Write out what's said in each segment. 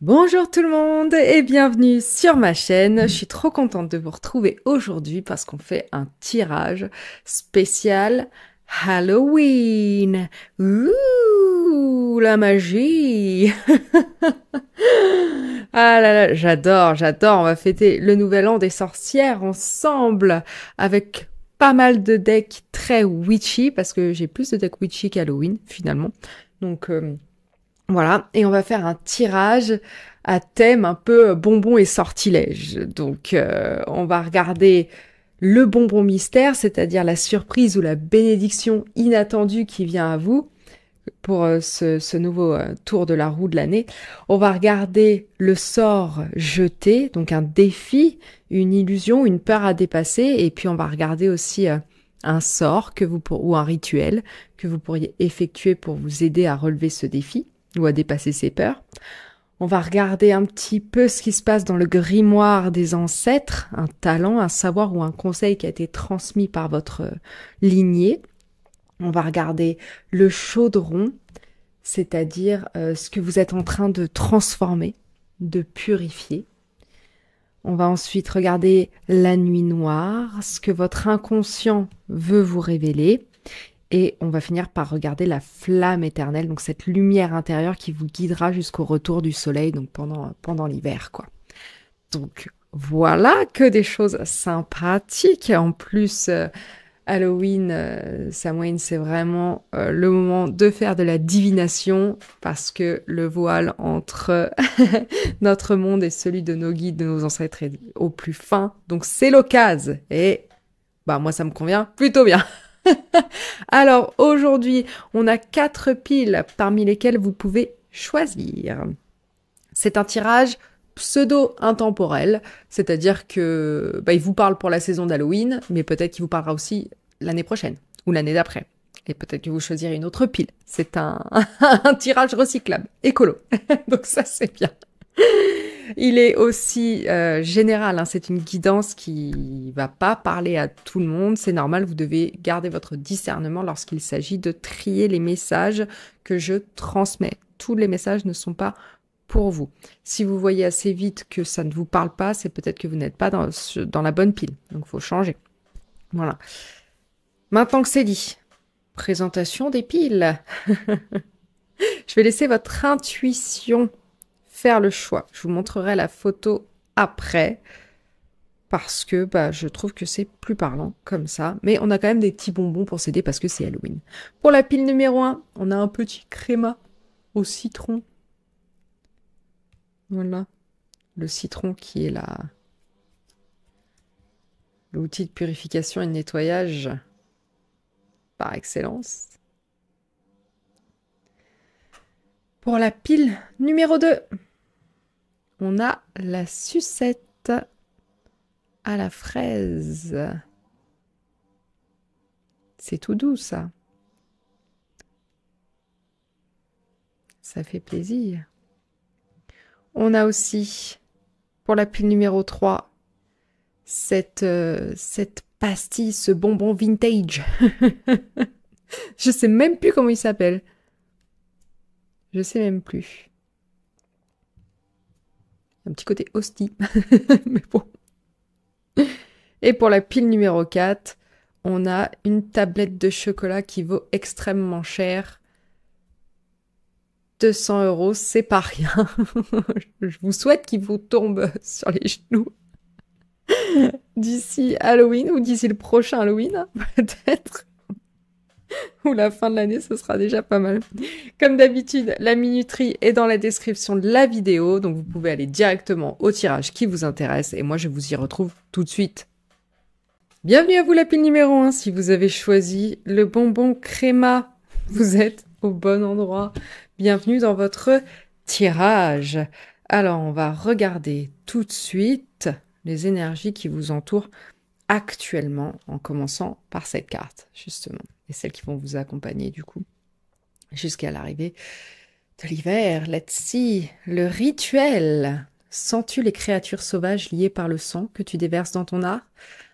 Bonjour tout le monde et bienvenue sur ma chaîne. Je suis trop contente de vous retrouver aujourd'hui parce qu'on fait un tirage spécial Halloween. Ouh, la magie. Ah là là, j'adore. On va fêter le nouvel an des sorcières ensemble avec pas mal de decks très witchy parce que j'ai plus de decks witchy qu'Halloween finalement. Donc voilà, et on va faire un tirage à thème un peu bonbon et sortilège. Donc on va regarder le bonbon mystère, c'est-à-dire la surprise ou la bénédiction inattendue qui vient à vous pour ce nouveau tour de la roue de l'année. On va regarder le sort jeté, donc un défi, une illusion, une peur à dépasser, et puis on va regarder aussi un sort ou un rituel que vous pourriez effectuer pour vous aider à relever ce défi ou à dépasser ses peurs. On va regarder un petit peu ce qui se passe dans le grimoire des ancêtres, un talent, un savoir ou un conseil qui a été transmis par votre lignée. On va regarder le chaudron, c'est-à-dire ce que vous êtes en train de transformer, de purifier. On va ensuite regarder la nuit noire, ce que votre inconscient veut vous révéler. Et on va finir par regarder la flamme éternelle, donc cette lumière intérieure qui vous guidera jusqu'au retour du soleil, donc pendant l'hiver, quoi. Donc voilà que des choses sympathiques. En plus, Halloween, Samhain, c'est vraiment le moment de faire de la divination parce que le voile entre notre monde et celui de nos guides, de nos ancêtres est au plus fin. Donc c'est l'occasion. Et bah moi, ça me convient plutôt bien. Alors, aujourd'hui, on a 4 piles parmi lesquelles vous pouvez choisir. C'est un tirage pseudo-intemporel, c'est-à-dire que il vous parle pour la saison d'Halloween, mais peut-être qu'il vous parlera aussi l'année prochaine ou l'année d'après. Et peut-être que vous choisirez une autre pile. C'est un tirage recyclable, écolo. Donc ça, c'est bien. Il est aussi général, hein, c'est une guidance qui va pas parler à tout le monde, c'est normal, vous devez garder votre discernement lorsqu'il s'agit de trier les messages que je transmets. Tous les messages ne sont pas pour vous. Si vous voyez assez vite que ça ne vous parle pas, c'est peut-être que vous n'êtes pas dans la bonne pile, donc il faut changer. Voilà. Maintenant que c'est dit, présentation des piles. Je vais laisser votre intuition faire le choix. Je vous montrerai la photo après parce que je trouve que c'est plus parlant comme ça. Mais on a quand même des petits bonbons pour s'aider parce que c'est Halloween. Pour la pile numéro 1, on a un petit créma au citron. Voilà. Le citron qui est l'outil de purification et de nettoyage par excellence. Pour la pile numéro 2, on a la sucette à la fraise. C'est tout doux, ça. Ça fait plaisir. On a aussi, pour la pile numéro 3, cette pastille, ce bonbon vintage. Je sais même plus comment il s'appelle. Je sais même plus. Un petit côté hostie. Mais bon. Et pour la pile numéro 4, on a une tablette de chocolat qui vaut extrêmement cher. 200 €, c'est pas rien. Je vous souhaite qu'il vous tombe sur les genoux d'ici Halloween ou d'ici le prochain Halloween, peut-être. Ou la fin de l'année, ce sera déjà pas mal. Comme d'habitude, la minuterie est dans la description de la vidéo, donc vous pouvez aller directement au tirage qui vous intéresse, et moi je vous y retrouve tout de suite. Bienvenue à vous la pile numéro 1, si vous avez choisi le bonbon créma, vous êtes au bon endroit. Bienvenue dans votre tirage. Alors, on va regarder tout de suite les énergies qui vous entourent actuellement, en commençant par cette carte, justement, et celles qui vont vous accompagner, du coup, jusqu'à l'arrivée de l'hiver. Let's see. Le rituel. Sens-tu les créatures sauvages liées par le sang que tu déverses dans ton art?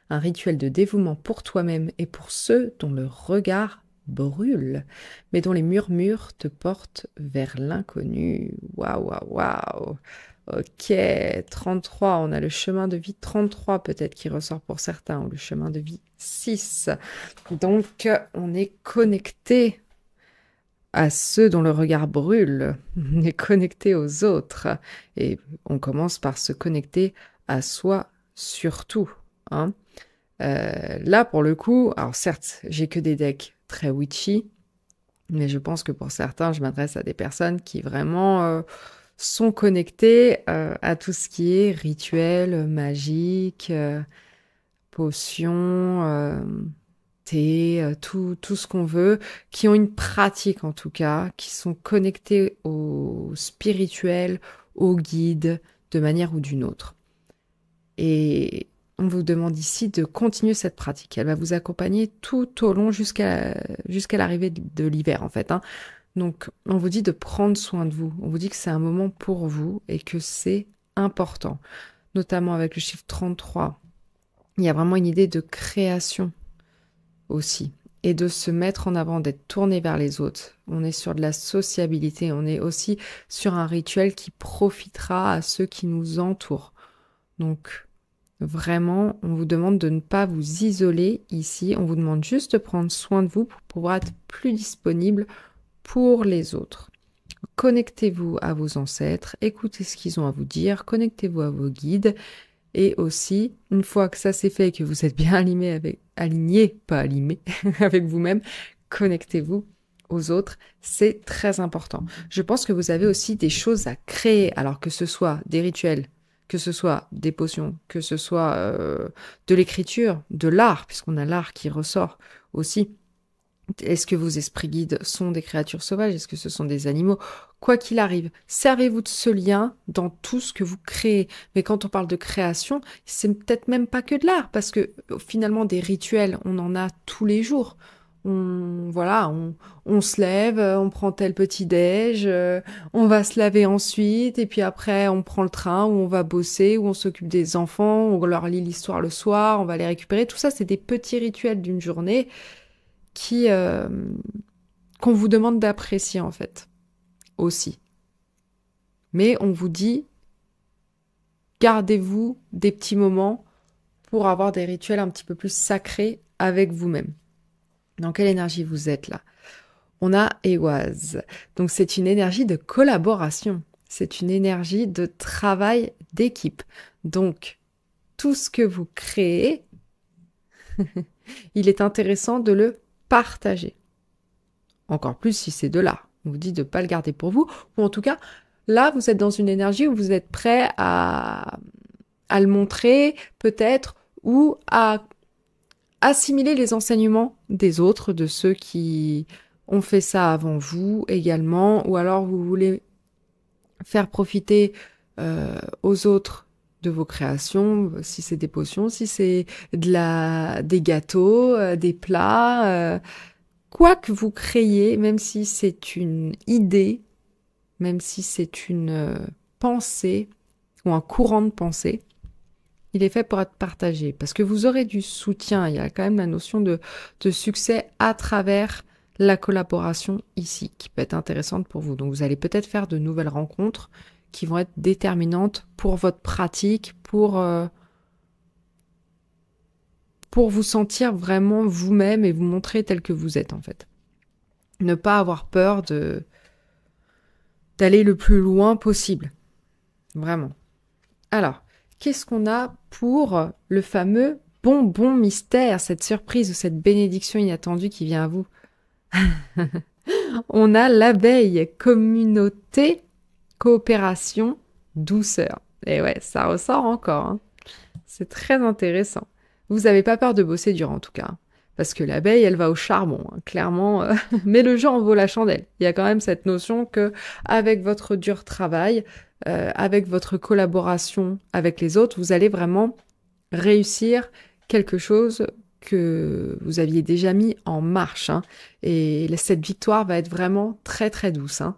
Un rituel de dévouement pour toi-même et pour ceux dont le regard brûle, mais dont les murmures te portent vers l'inconnu. Waouh, waouh, waouh. Ok, 33, on a le chemin de vie 33 peut-être qui ressort pour certains, ou le chemin de vie 6. Donc, on est connecté à ceux dont le regard brûle, on est connecté aux autres, et on commence par se connecter à soi surtout, hein. Là, pour le coup, alors certes, j'ai que des decks très witchy, mais je pense que pour certains, je m'adresse à des personnes qui vraiment sont connectées à tout ce qui est rituel, magique, potions, thé, tout ce qu'on veut, qui ont une pratique en tout cas, qui sont connectés au spirituel, au guide, de manière ou d'une autre. Et on vous demande ici de continuer cette pratique. Elle va vous accompagner tout au long jusqu'à l'arrivée de l'hiver, en fait, hein. Donc, on vous dit de prendre soin de vous. On vous dit que c'est un moment pour vous et que c'est important. Notamment avec le chiffre 33. Il y a vraiment une idée de création aussi. Et de se mettre en avant, d'être tourné vers les autres. On est sur de la sociabilité. On est aussi sur un rituel qui profitera à ceux qui nous entourent. Donc, vraiment, on vous demande de ne pas vous isoler ici. On vous demande juste de prendre soin de vous pour pouvoir être plus disponible pour les autres. Connectez-vous à vos ancêtres, écoutez ce qu'ils ont à vous dire, connectez-vous à vos guides. Et aussi, une fois que ça c'est fait et que vous êtes bien aligné, pas aligné, avec vous-même, connectez-vous aux autres, c'est très important. Je pense que vous avez aussi des choses à créer, alors que ce soit des rituels, que ce soit des potions, que ce soit de l'écriture, de l'art, puisqu'on a l'art qui ressort aussi. Est-ce que vos esprits guides sont des créatures sauvages? Est-ce que ce sont des animaux? Quoi qu'il arrive, servez-vous de ce lien dans tout ce que vous créez. Mais quand on parle de création, c'est peut-être même pas que de l'art, parce que finalement, des rituels, on en a tous les jours. On se lève, on prend tel petit-déj, on va se laver ensuite, et puis après, on prend le train, ou on va bosser, ou on s'occupe des enfants, on leur lit l'histoire le soir, on va les récupérer. Tout ça, c'est des petits rituels d'une journée qu'on vous demande d'apprécier en fait, aussi. Mais on vous dit, gardez-vous des petits moments pour avoir des rituels un petit peu plus sacrés avec vous-même. Dans quelle énergie vous êtes là? On a Ehwaz. Donc c'est une énergie de collaboration. C'est une énergie de travail d'équipe. Donc, tout ce que vous créez, il est intéressant de le partager. Encore plus si c'est de l'art. On vous dit de ne pas le garder pour vous. Ou en tout cas, là, vous êtes dans une énergie où vous êtes prêt à le montrer, peut-être, ou à assimiler les enseignements des autres, de ceux qui ont fait ça avant vous également, ou alors vous voulez faire profiter aux autres de vos créations, si c'est des potions, si c'est des gâteaux, des plats, quoi que vous créiez, même si c'est une idée, même si c'est une pensée ou un courant de pensée, il est fait pour être partagé, parce que vous aurez du soutien. Il y a quand même la notion de succès à travers la collaboration ici, qui peut être intéressante pour vous. Donc vous allez peut-être faire de nouvelles rencontres qui vont être déterminantes pour votre pratique, pour vous sentir vraiment vous-même et vous montrer tel que vous êtes en fait. Ne pas avoir peur d'aller le plus loin possible. Vraiment. Alors, qu'est-ce qu'on a pour le fameux bonbon mystère, cette surprise ou cette bénédiction inattendue qui vient à vous? On a l'abeille, communauté, coopération, douceur. Et ouais, ça ressort encore, hein. C'est très intéressant. Vous n'avez pas peur de bosser dur en tout cas, parce que l'abeille, elle va au charbon, hein, clairement. Mais le jeu en vaut la chandelle. Il y a quand même cette notion que, avec votre dur travail, avec votre collaboration avec les autres, vous allez vraiment réussir quelque chose que vous aviez déjà mis en marche, hein. Et cette victoire va être vraiment très très douce, hein.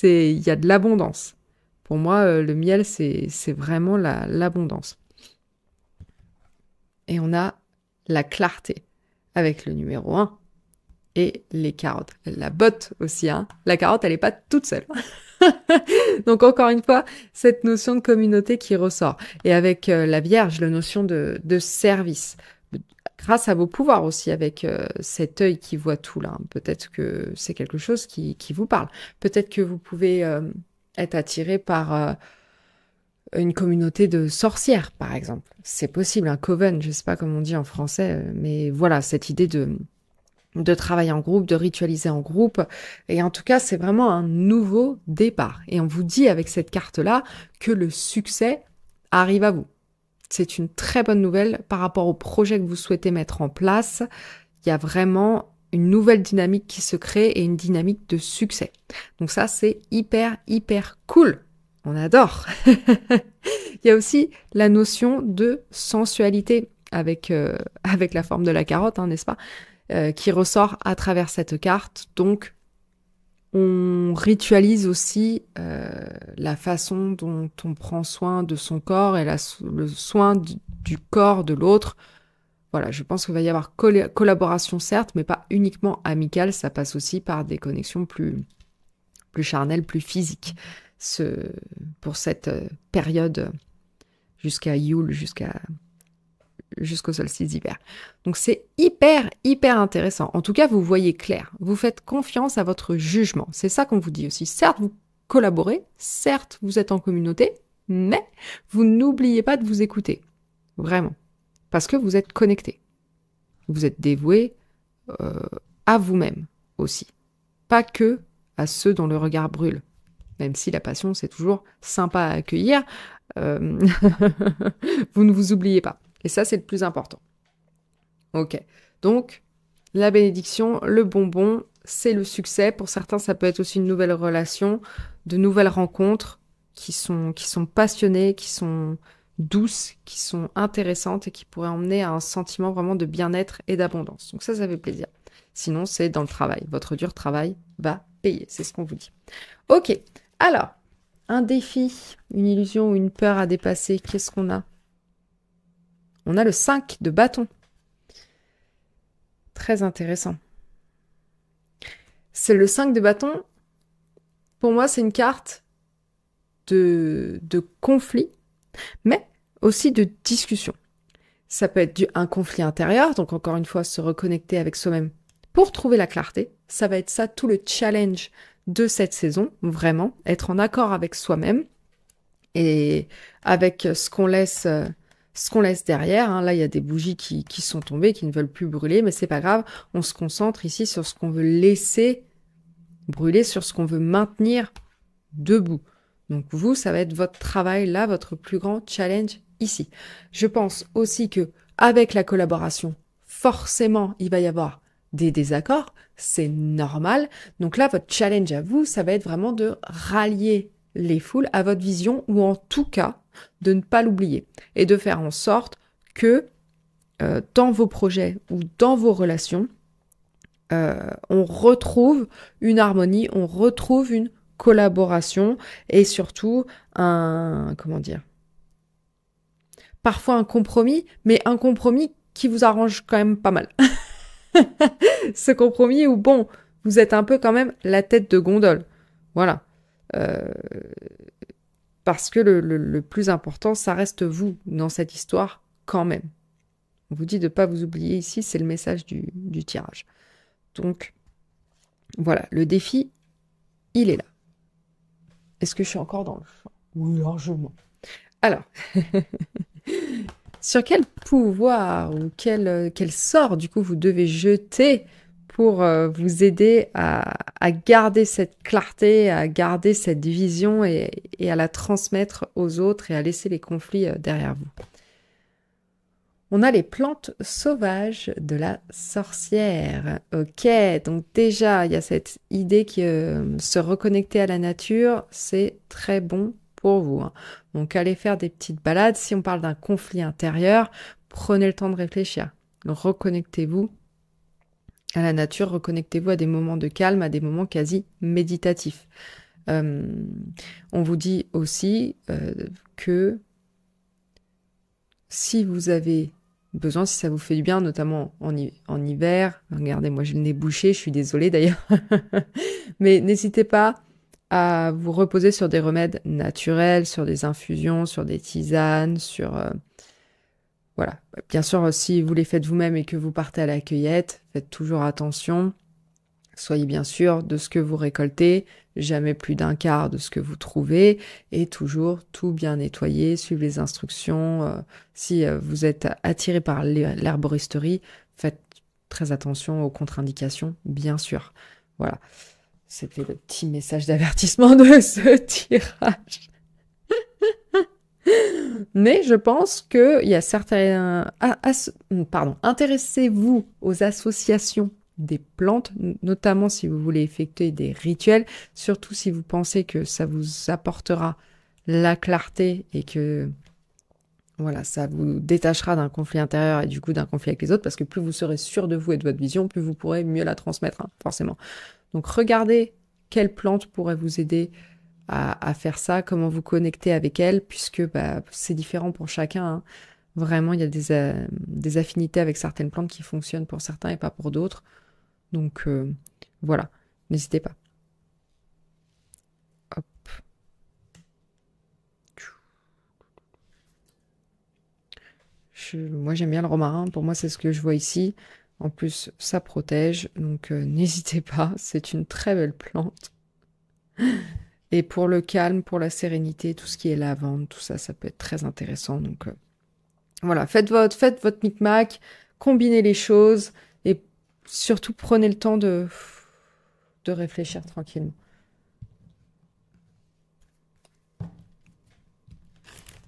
Il y a de l'abondance. Pour moi, le miel, c'est vraiment l'abondance. Et on a la clarté avec le numéro 1. et les carottes. La botte aussi, hein. La carotte, elle n'est pas toute seule. Donc encore une fois, cette notion de communauté qui ressort. Et avec la Vierge, la notion de service. Grâce à vos pouvoirs aussi, avec cet œil qui voit tout là. Peut-être que c'est quelque chose qui vous parle. Peut-être que vous pouvez être attiré par une communauté de sorcières, par exemple. C'est possible, un coven, je ne sais pas comment on dit en français, mais voilà, cette idée de travailler en groupe, de ritualiser en groupe. Et en tout cas, c'est vraiment un nouveau départ. Et on vous dit avec cette carte-là que le succès arrive à vous. C'est une très bonne nouvelle par rapport au projet que vous souhaitez mettre en place. Il y a vraiment une nouvelle dynamique qui se crée et une dynamique de succès. Donc ça, c'est hyper, hyper cool. On adore. Il y a aussi la notion de sensualité avec la forme de la carotte, hein, n'est-ce pas, qui ressort à travers cette carte. Donc, on ritualise aussi la façon dont on prend soin de son corps et le soin du corps de l'autre. Voilà, je pense qu'il va y avoir collaboration, certes, mais pas uniquement amicale. Ça passe aussi par des connexions plus charnelles, plus physiques. Pour cette période jusqu'à Yule, jusqu'au solstice d'hiver. Donc c'est hyper, hyper intéressant. En tout cas, vous voyez clair. Vous faites confiance à votre jugement. C'est ça qu'on vous dit aussi. Certes, vous collaborez. Certes, vous êtes en communauté. Mais vous n'oubliez pas de vous écouter. Vraiment. Parce que vous êtes connecté. Vous êtes dévoué à vous-même aussi. Pas que à ceux dont le regard brûle. Même si la passion, c'est toujours sympa à accueillir, vous ne vous oubliez pas. Et ça, c'est le plus important. Ok. Donc, la bénédiction, le bonbon, c'est le succès. Pour certains, ça peut être aussi une nouvelle relation, de nouvelles rencontres qui sont passionnées, qui sont douces, qui sont intéressantes et qui pourraient emmener à un sentiment vraiment de bien-être et d'abondance. Donc ça fait plaisir. Sinon, c'est dans le travail. Votre dur travail va payer. C'est ce qu'on vous dit. Ok. Alors, un défi, une illusion ou une peur à dépasser, qu'est-ce qu'on a? On a le 5 de bâton. Très intéressant. C'est le 5 de bâton. Pour moi, c'est une carte de conflit, mais aussi de discussion. Ça peut être un conflit intérieur, donc encore une fois, se reconnecter avec soi-même pour trouver la clarté. Ça va être ça tout le challenge de cette saison, vraiment, être en accord avec soi-même et avec ce qu'on laisse derrière. Hein. Là, il y a des bougies qui sont tombées, qui ne veulent plus brûler, mais c'est pas grave. On se concentre ici sur ce qu'on veut laisser brûler, sur ce qu'on veut maintenir debout. Donc vous, ça va être votre travail là, votre plus grand challenge ici. Je pense aussi que avec la collaboration, forcément, il va y avoir des désaccords, c'est normal. Donc là, votre challenge à vous, ça va être vraiment de rallier les foules à votre vision, ou en tout cas, de ne pas l'oublier, et de faire en sorte que dans vos projets ou dans vos relations, on retrouve une harmonie, on retrouve une collaboration, et surtout parfois un compromis, mais un compromis qui vous arrange quand même pas mal. Ce compromis où, bon, vous êtes un peu quand même la tête de gondole. Voilà. Parce que le plus important, ça reste vous dans cette histoire quand même. On vous dit de ne pas vous oublier ici, c'est le message du tirage. Donc, voilà, le défi, il est là. Est-ce que je suis encore dans le champ? Oui, largement. Alors, sur quel pouvoir ou quel sort, du coup, vous devez jeter pour vous aider à garder cette clarté, à garder cette vision et à la transmettre aux autres et à laisser les conflits derrière vous? On a les plantes sauvages de la sorcière. Ok, donc déjà, il y a cette idée que se reconnecter à la nature, c'est très bon pour vous. Hein. Donc, allez faire des petites balades. Si on parle d'un conflit intérieur, prenez le temps de réfléchir. Reconnectez-vous à la nature, reconnectez-vous à des moments de calme, à des moments quasi méditatifs. On vous dit aussi que si vous avez besoin, si ça vous fait du bien, notamment en hiver. Regardez, moi j'ai le nez bouché, je suis désolée d'ailleurs. Mais n'hésitez pas à vous reposer sur des remèdes naturels, sur des infusions, sur des tisanes, sur... voilà. Bien sûr, si vous les faites vous-même et que vous partez à la cueillette, faites toujours attention. Soyez bien sûr de ce que vous récoltez, jamais plus d'un quart de ce que vous trouvez, et toujours tout bien nettoyer, suivre les instructions. Si vous êtes attiré par l'herboristerie, faites très attention aux contre-indications, bien sûr. Voilà, c'était le petit message d'avertissement de ce tirage. Mais je pense qu'il y a certains... pardon, intéressez-vous aux associations des plantes, notamment si vous voulez effectuer des rituels, surtout si vous pensez que ça vous apportera la clarté et que voilà, ça vous détachera d'un conflit intérieur et du coup d'un conflit avec les autres, parce que plus vous serez sûr de vous et de votre vision, plus vous pourrez mieux la transmettre, hein, forcément. Donc regardez quelle plante pourrait vous aider à faire ça, comment vous connecter avec elle, puisque bah, c'est différent pour chacun, hein. Vraiment, il y a des affinités avec certaines plantes qui fonctionnent pour certains et pas pour d'autres. Donc voilà, n'hésitez pas. Hop. Moi j'aime bien le romarin, pour moi c'est ce que je vois ici. En plus, ça protège, donc n'hésitez pas, c'est une très belle plante. Et pour le calme, pour la sérénité, tout ce qui est lavande, tout ça, ça peut être très intéressant. Donc voilà, faites votre micmac, combinez les choses et surtout prenez le temps de réfléchir tranquillement.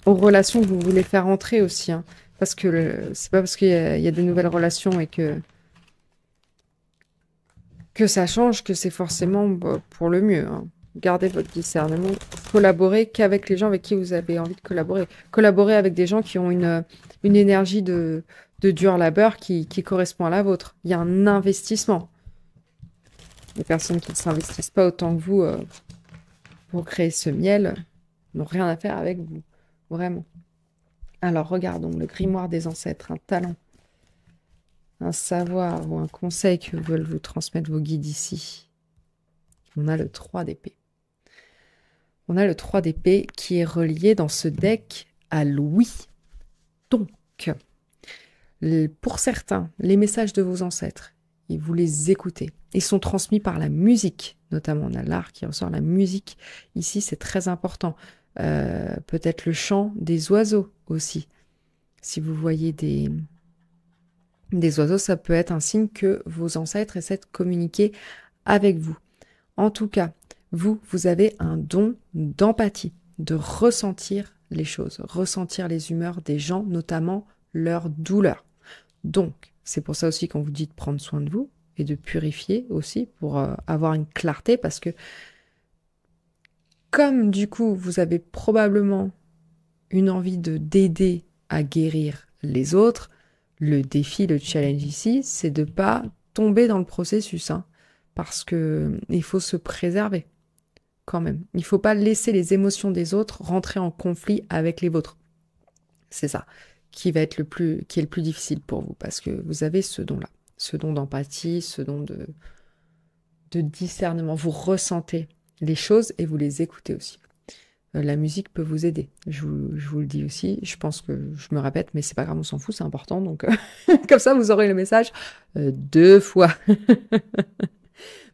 Aux relations que vous voulez faire entrer aussi, hein, parce que c'est pas parce qu'il y a des nouvelles relations et que ça change que c'est forcément pour le mieux, hein. Gardez votre discernement. Collaborez qu'avec les gens avec qui vous avez envie de collaborer. Collaborez avec des gens qui ont une énergie de dur labeur qui correspond à la vôtre. Il y a un investissement. Les personnes qui ne s'investissent pas autant que vous pour créer ce miel n'ont rien à faire avec vous. Vraiment. Alors regardons le grimoire des ancêtres, un talent, un savoir ou un conseil que veulent vous transmettre vos guides ici. On a le 3 d'épée. On a le 3 d'épée qui est relié dans ce deck à Louis. Donc, pour certains, les messages de vos ancêtres, et vous les écoutez, ils sont transmis par la musique, notamment on a l'art qui ressort, la musique. Ici, c'est très important. Peut-être le chant des oiseaux aussi. Si vous voyez des oiseaux, ça peut être un signe que vos ancêtres essaient de communiquer avec vous. En tout cas, vous avez un don d'empathie, de ressentir les choses, ressentir les humeurs des gens, notamment leur douleur. Donc, c'est pour ça aussi qu'on vous dit de prendre soin de vous et de purifier aussi pour avoir une clarté, parce que comme du coup, vous avez probablement une envie d'aider à guérir les autres, le défi, le challenge ici, c'est de pas tomber dans le processus, hein, parce que il faut se préserver quand même. Il faut pas laisser les émotions des autres rentrer en conflit avec les vôtres. C'est ça qui est le plus difficile pour vous, parce que vous avez ce don-là, ce don d'empathie, ce don de discernement. Vous ressentez les choses et vous les écoutez aussi. La musique peut vous aider. Je vous le dis aussi. Je pense que je me répète, mais c'est pas grave, on s'en fout, c'est important. Donc, comme ça, vous aurez le message 2 fois.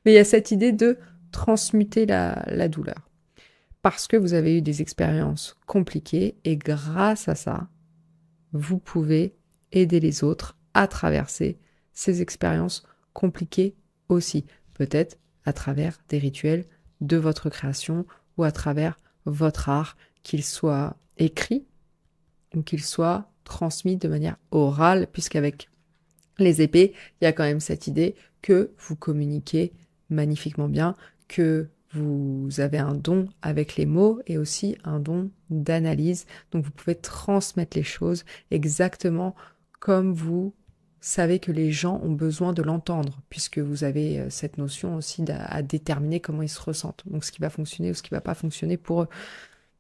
Mais il y a cette idée de transmuter la douleur. Parce que vous avez eu des expériences compliquées et grâce à ça, vous pouvez aider les autres à traverser ces expériences compliquées aussi. Peut-être à travers des rituels de votre création ou à travers votre art, qu'il soit écrit ou qu'il soit transmis de manière orale, puisqu'avec les épées, il y a quand même cette idée que vous communiquez magnifiquement bien, que vous avez un don avec les mots et aussi un don d'analyse. Donc vous pouvez transmettre les choses exactement comme vous savez que les gens ont besoin de l'entendre, puisque vous avez cette notion aussi à déterminer comment ils se ressentent. Donc ce qui va fonctionner ou ce qui va pas fonctionner pour eux.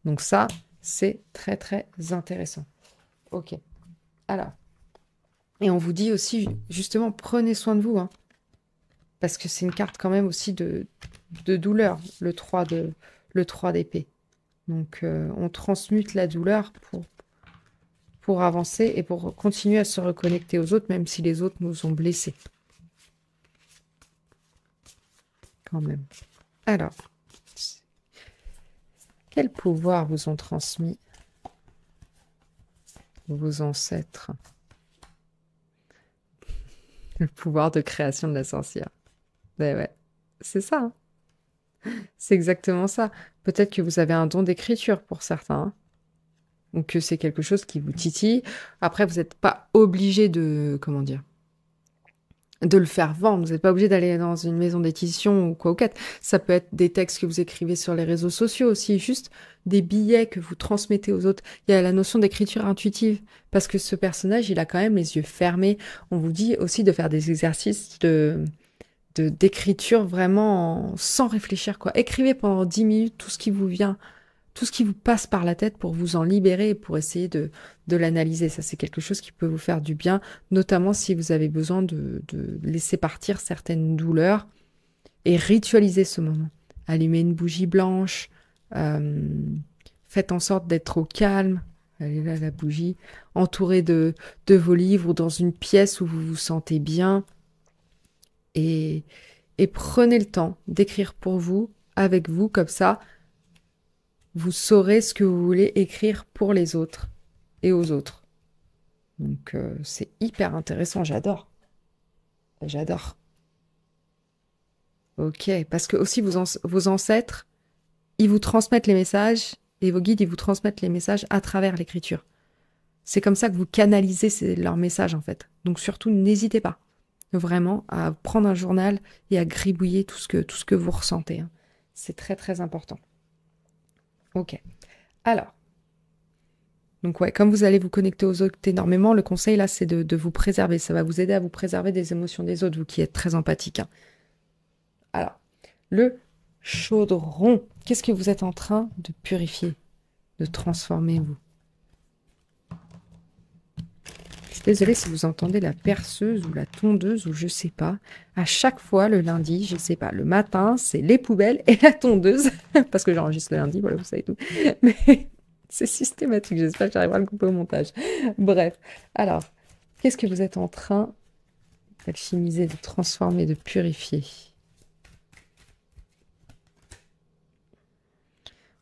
Donc ça, c'est très très intéressant. Ok. Alors, Et on vous dit aussi, justement, prenez soin de vous, hein, parce que c'est une carte quand même aussi de douleur, le 3 d'épée. Donc, on transmute la douleur pour avancer et pour continuer à se reconnecter aux autres, même si les autres nous ont blessés. Quand même. Alors, quel pouvoir vous ont transmis vos ancêtres? Le pouvoir de création de la sorcière. Ben ouais, c'est ça, hein. C'est exactement ça. Peut-être que vous avez un don d'écriture pour certains, hein, ou que c'est quelque chose qui vous titille. Après, vous n'êtes pas obligé de, comment dire, de le faire vendre. Vous n'êtes pas obligé d'aller dans une maison d'édition ou quoi au quête. Ça peut être des textes que vous écrivez sur les réseaux sociaux aussi, juste des billets que vous transmettez aux autres. Il y a la notion d'écriture intuitive, parce que ce personnage, il a quand même les yeux fermés. On vous dit aussi de faire des exercices d'écriture vraiment sans réfléchir, quoi. Écrivez pendant 10 minutes tout ce qui vous vient, tout ce qui vous passe par la tête pour vous en libérer et pour essayer de l'analyser. Ça, c'est quelque chose qui peut vous faire du bien, notamment si vous avez besoin de laisser partir certaines douleurs et ritualiser ce moment. Allumez une bougie blanche, faites en sorte d'être au calme. Allez là, la bougie, entourée de vos livres ou dans une pièce où vous vous sentez bien. Et prenez le temps d'écrire pour vous, avec vous, comme ça, vous saurez ce que vous voulez écrire pour les autres et aux autres. Donc, c'est hyper intéressant, j'adore. J'adore. Ok, parce que aussi vos ancêtres, ils vous transmettent les messages et vos guides, ils vous transmettent les messages à travers l'écriture. C'est comme ça que vous canalisez leurs messages, en fait. Donc, surtout, n'hésitez pas vraiment à prendre un journal et à gribouiller tout ce que vous ressentez, hein. C'est très, très important. Ok. Alors, donc ouais, comme vous allez vous connecter aux autres énormément, le conseil là, c'est de vous préserver. Ça va vous aider à vous préserver des émotions des autres, vous qui êtes très empathique, hein. Alors, le chaudron. Qu'est-ce que vous êtes en train de purifier, de transformer, vous? Je suis désolée si vous entendez la perceuse ou la tondeuse ou je sais pas. À chaque fois, le lundi, je sais pas, le matin, c'est les poubelles et la tondeuse. Parce que j'enregistre le lundi, voilà, vous savez tout. Mais c'est systématique, j'espère que j'arriverai à le couper au montage. Bref, alors, qu'est-ce que vous êtes en train d'alchimiser, de transformer, de purifier?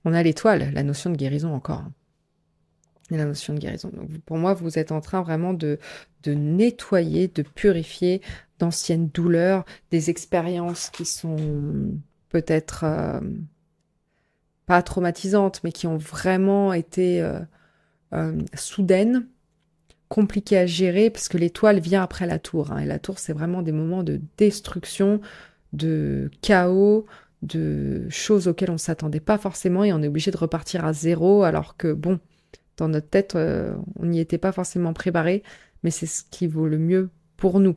On a l'étoile, la notion de guérison encore. Et la notion de guérison. Donc, pour moi, vous êtes en train vraiment de nettoyer, de purifier d'anciennes douleurs, des expériences qui sont peut-être pas traumatisantes, mais qui ont vraiment été soudaines, compliquées à gérer, parce que l'étoile vient après la tour, hein, et la tour, c'est vraiment des moments de destruction, de chaos, de choses auxquelles on ne s'attendait pas forcément, et on est obligé de repartir à zéro, alors que bon, dans notre tête, on n'y était pas forcément préparé, mais c'est ce qui vaut le mieux pour nous.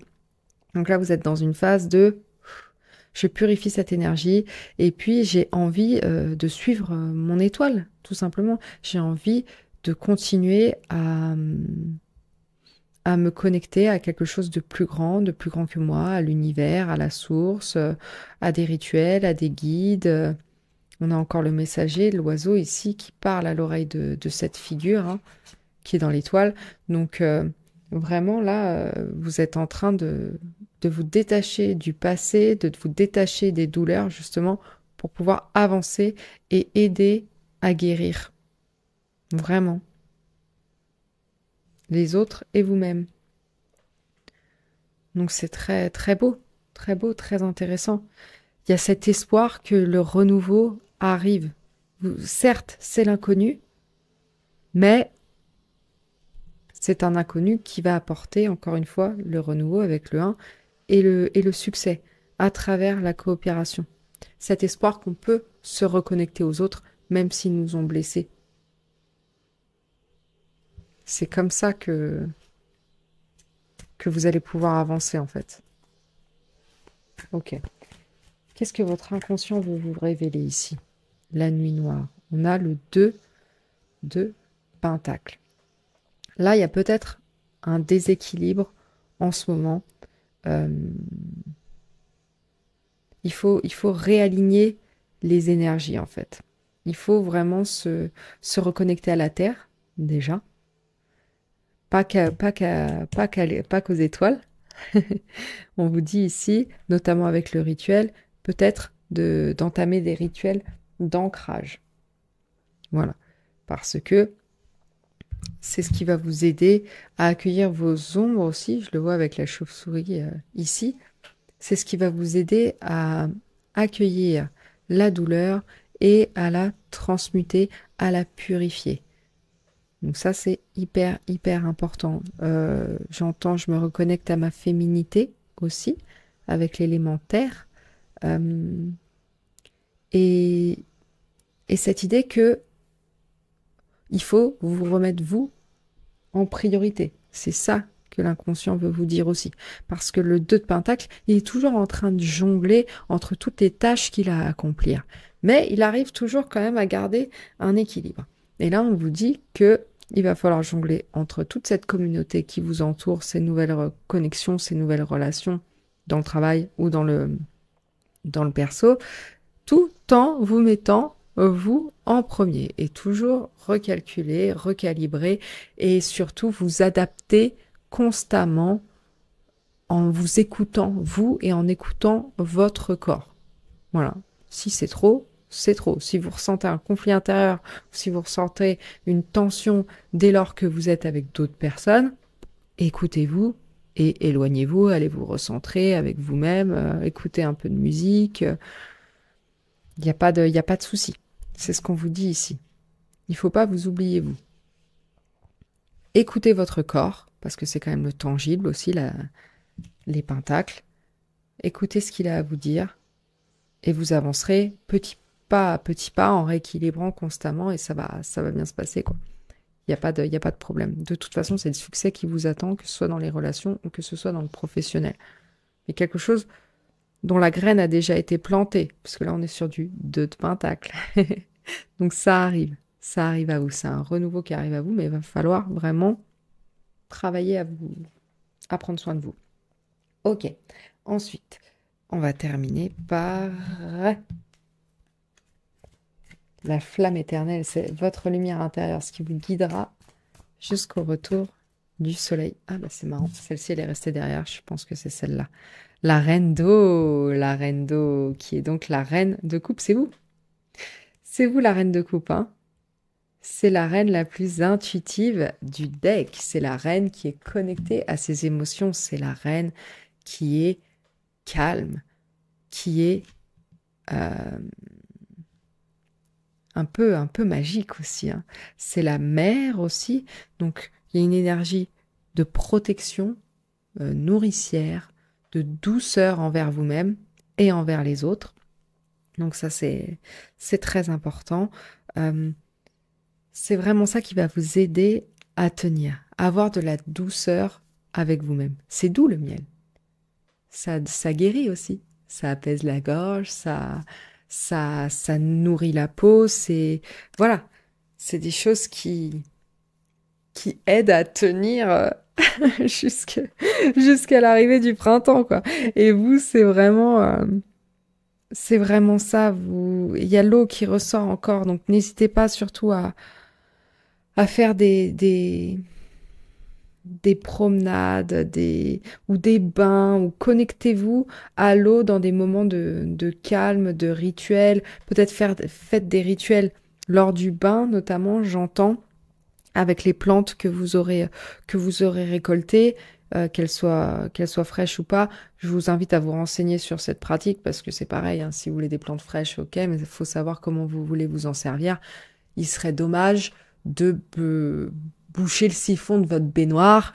Donc là, vous êtes dans une phase de je purifie cette énergie et puis j'ai envie de suivre mon étoile, tout simplement. J'ai envie de continuer à me connecter à quelque chose de plus grand que moi, à l'univers, à la source, à des rituels, à des guides. On a encore le messager, l'oiseau ici, qui parle à l'oreille de cette figure, hein, qui est dans l'étoile. Donc, vraiment, là, vous êtes en train de vous détacher du passé, de vous détacher des douleurs, justement, pour pouvoir avancer et aider à guérir. Vraiment. Les autres et vous-même. Donc, c'est très, très beau, très intéressant. Il y a cet espoir que le renouveau arrive. Certes, c'est l'inconnu, mais c'est un inconnu qui va apporter, encore une fois, le renouveau avec le 1 et le succès à travers la coopération. Cet espoir qu'on peut se reconnecter aux autres, même s'ils nous ont blessés. C'est comme ça que vous allez pouvoir avancer, en fait. Ok. Qu'est-ce que votre inconscient veut vous révéler ici? La nuit noire. On a le 2 de Pentacle. Là, il y a peut-être un déséquilibre en ce moment. Euh, il faut réaligner les énergies, en fait. Il faut vraiment se reconnecter à la Terre, déjà. Pas qu'aux étoiles. On vous dit ici, notamment avec le rituel, peut-être d'entamer des rituels d'ancrage. Voilà. Parce que c'est ce qui va vous aider à accueillir vos ombres aussi. Je le vois avec la chauve-souris ici. C'est ce qui va vous aider à accueillir la douleur et à la transmuter, à la purifier. Donc ça, c'est hyper, hyper important. J'entends, je me reconnecte à ma féminité aussi, avec l'élément terre. Euh, et, et cette idée que il faut vous remettre vous en priorité. C'est ça que l'inconscient veut vous dire aussi. Parce que le 2 de Pentacle, il est toujours en train de jongler entre toutes les tâches qu'il a à accomplir. Mais il arrive toujours quand même à garder un équilibre. Et là, on vous dit que il va falloir jongler entre toute cette communauté qui vous entoure, ces nouvelles connexions, ces nouvelles relations dans le travail ou dans le perso, tout en vous mettant vous en premier et toujours recalculer, recalibrer et surtout vous adapter constamment en vous écoutant vous et en écoutant votre corps. Voilà. Si c'est trop, c'est trop. Si vous ressentez un conflit intérieur, si vous ressentez une tension dès lors que vous êtes avec d'autres personnes, écoutez-vous et éloignez-vous, allez vous recentrer avec vous-même, écoutez un peu de musique. Il n'y a pas de souci. C'est ce qu'on vous dit ici. Il ne faut pas vous oublier, vous. Écoutez votre corps, parce que c'est quand même le tangible aussi, les pentacles. Écoutez ce qu'il a à vous dire et vous avancerez petit pas à petit pas en rééquilibrant constamment et ça va bien se passer, quoi. Il n'y a pas de problème. De toute façon, c'est le succès qui vous attend, que ce soit dans les relations ou que ce soit dans le professionnel. Mais quelque chose dont la graine a déjà été plantée, parce que là, on est sur du 2 de Pentacle. Donc ça arrive à vous. C'est un renouveau qui arrive à vous, mais il va falloir vraiment travailler à prendre soin de vous. Ok. Ensuite, on va terminer par la flamme éternelle. C'est votre lumière intérieure, ce qui vous guidera jusqu'au retour du soleil. Ah bah c'est marrant, celle-ci elle est restée derrière, je pense que c'est celle-là. La reine d'eau, qui est donc la reine de coupe, c'est vous. C'est vous la reine de coupe, hein. C'est la reine la plus intuitive du deck. C'est la reine qui est connectée à ses émotions. C'est la reine qui est calme, qui est un peu magique aussi, hein. C'est la mère aussi. Donc, il y a une énergie de protection nourricière, de douceur envers vous-même et envers les autres. Donc ça, c'est très important. C'est vraiment ça qui va vous aider à tenir, à avoir de la douceur avec vous-même. C'est doux le miel. Ça guérit aussi. Ça apaise la gorge, ça nourrit la peau. Voilà, c'est des choses qui aident à tenir jusqu'à l'arrivée du printemps, quoi. Et vous, c'est vraiment ça. Il y a l'eau qui ressort encore, donc n'hésitez pas surtout à faire des promenades, ou des bains, ou connectez-vous à l'eau dans des moments de calme, de rituels. Peut-être faites des rituels lors du bain, notamment, j'entends, avec les plantes que vous aurez récoltées, qu'elles soient fraîches ou pas. Je vous invite à vous renseigner sur cette pratique parce que c'est pareil, hein, si vous voulez des plantes fraîches, ok, mais il faut savoir comment vous voulez vous en servir. Il serait dommage de boucher le siphon de votre baignoire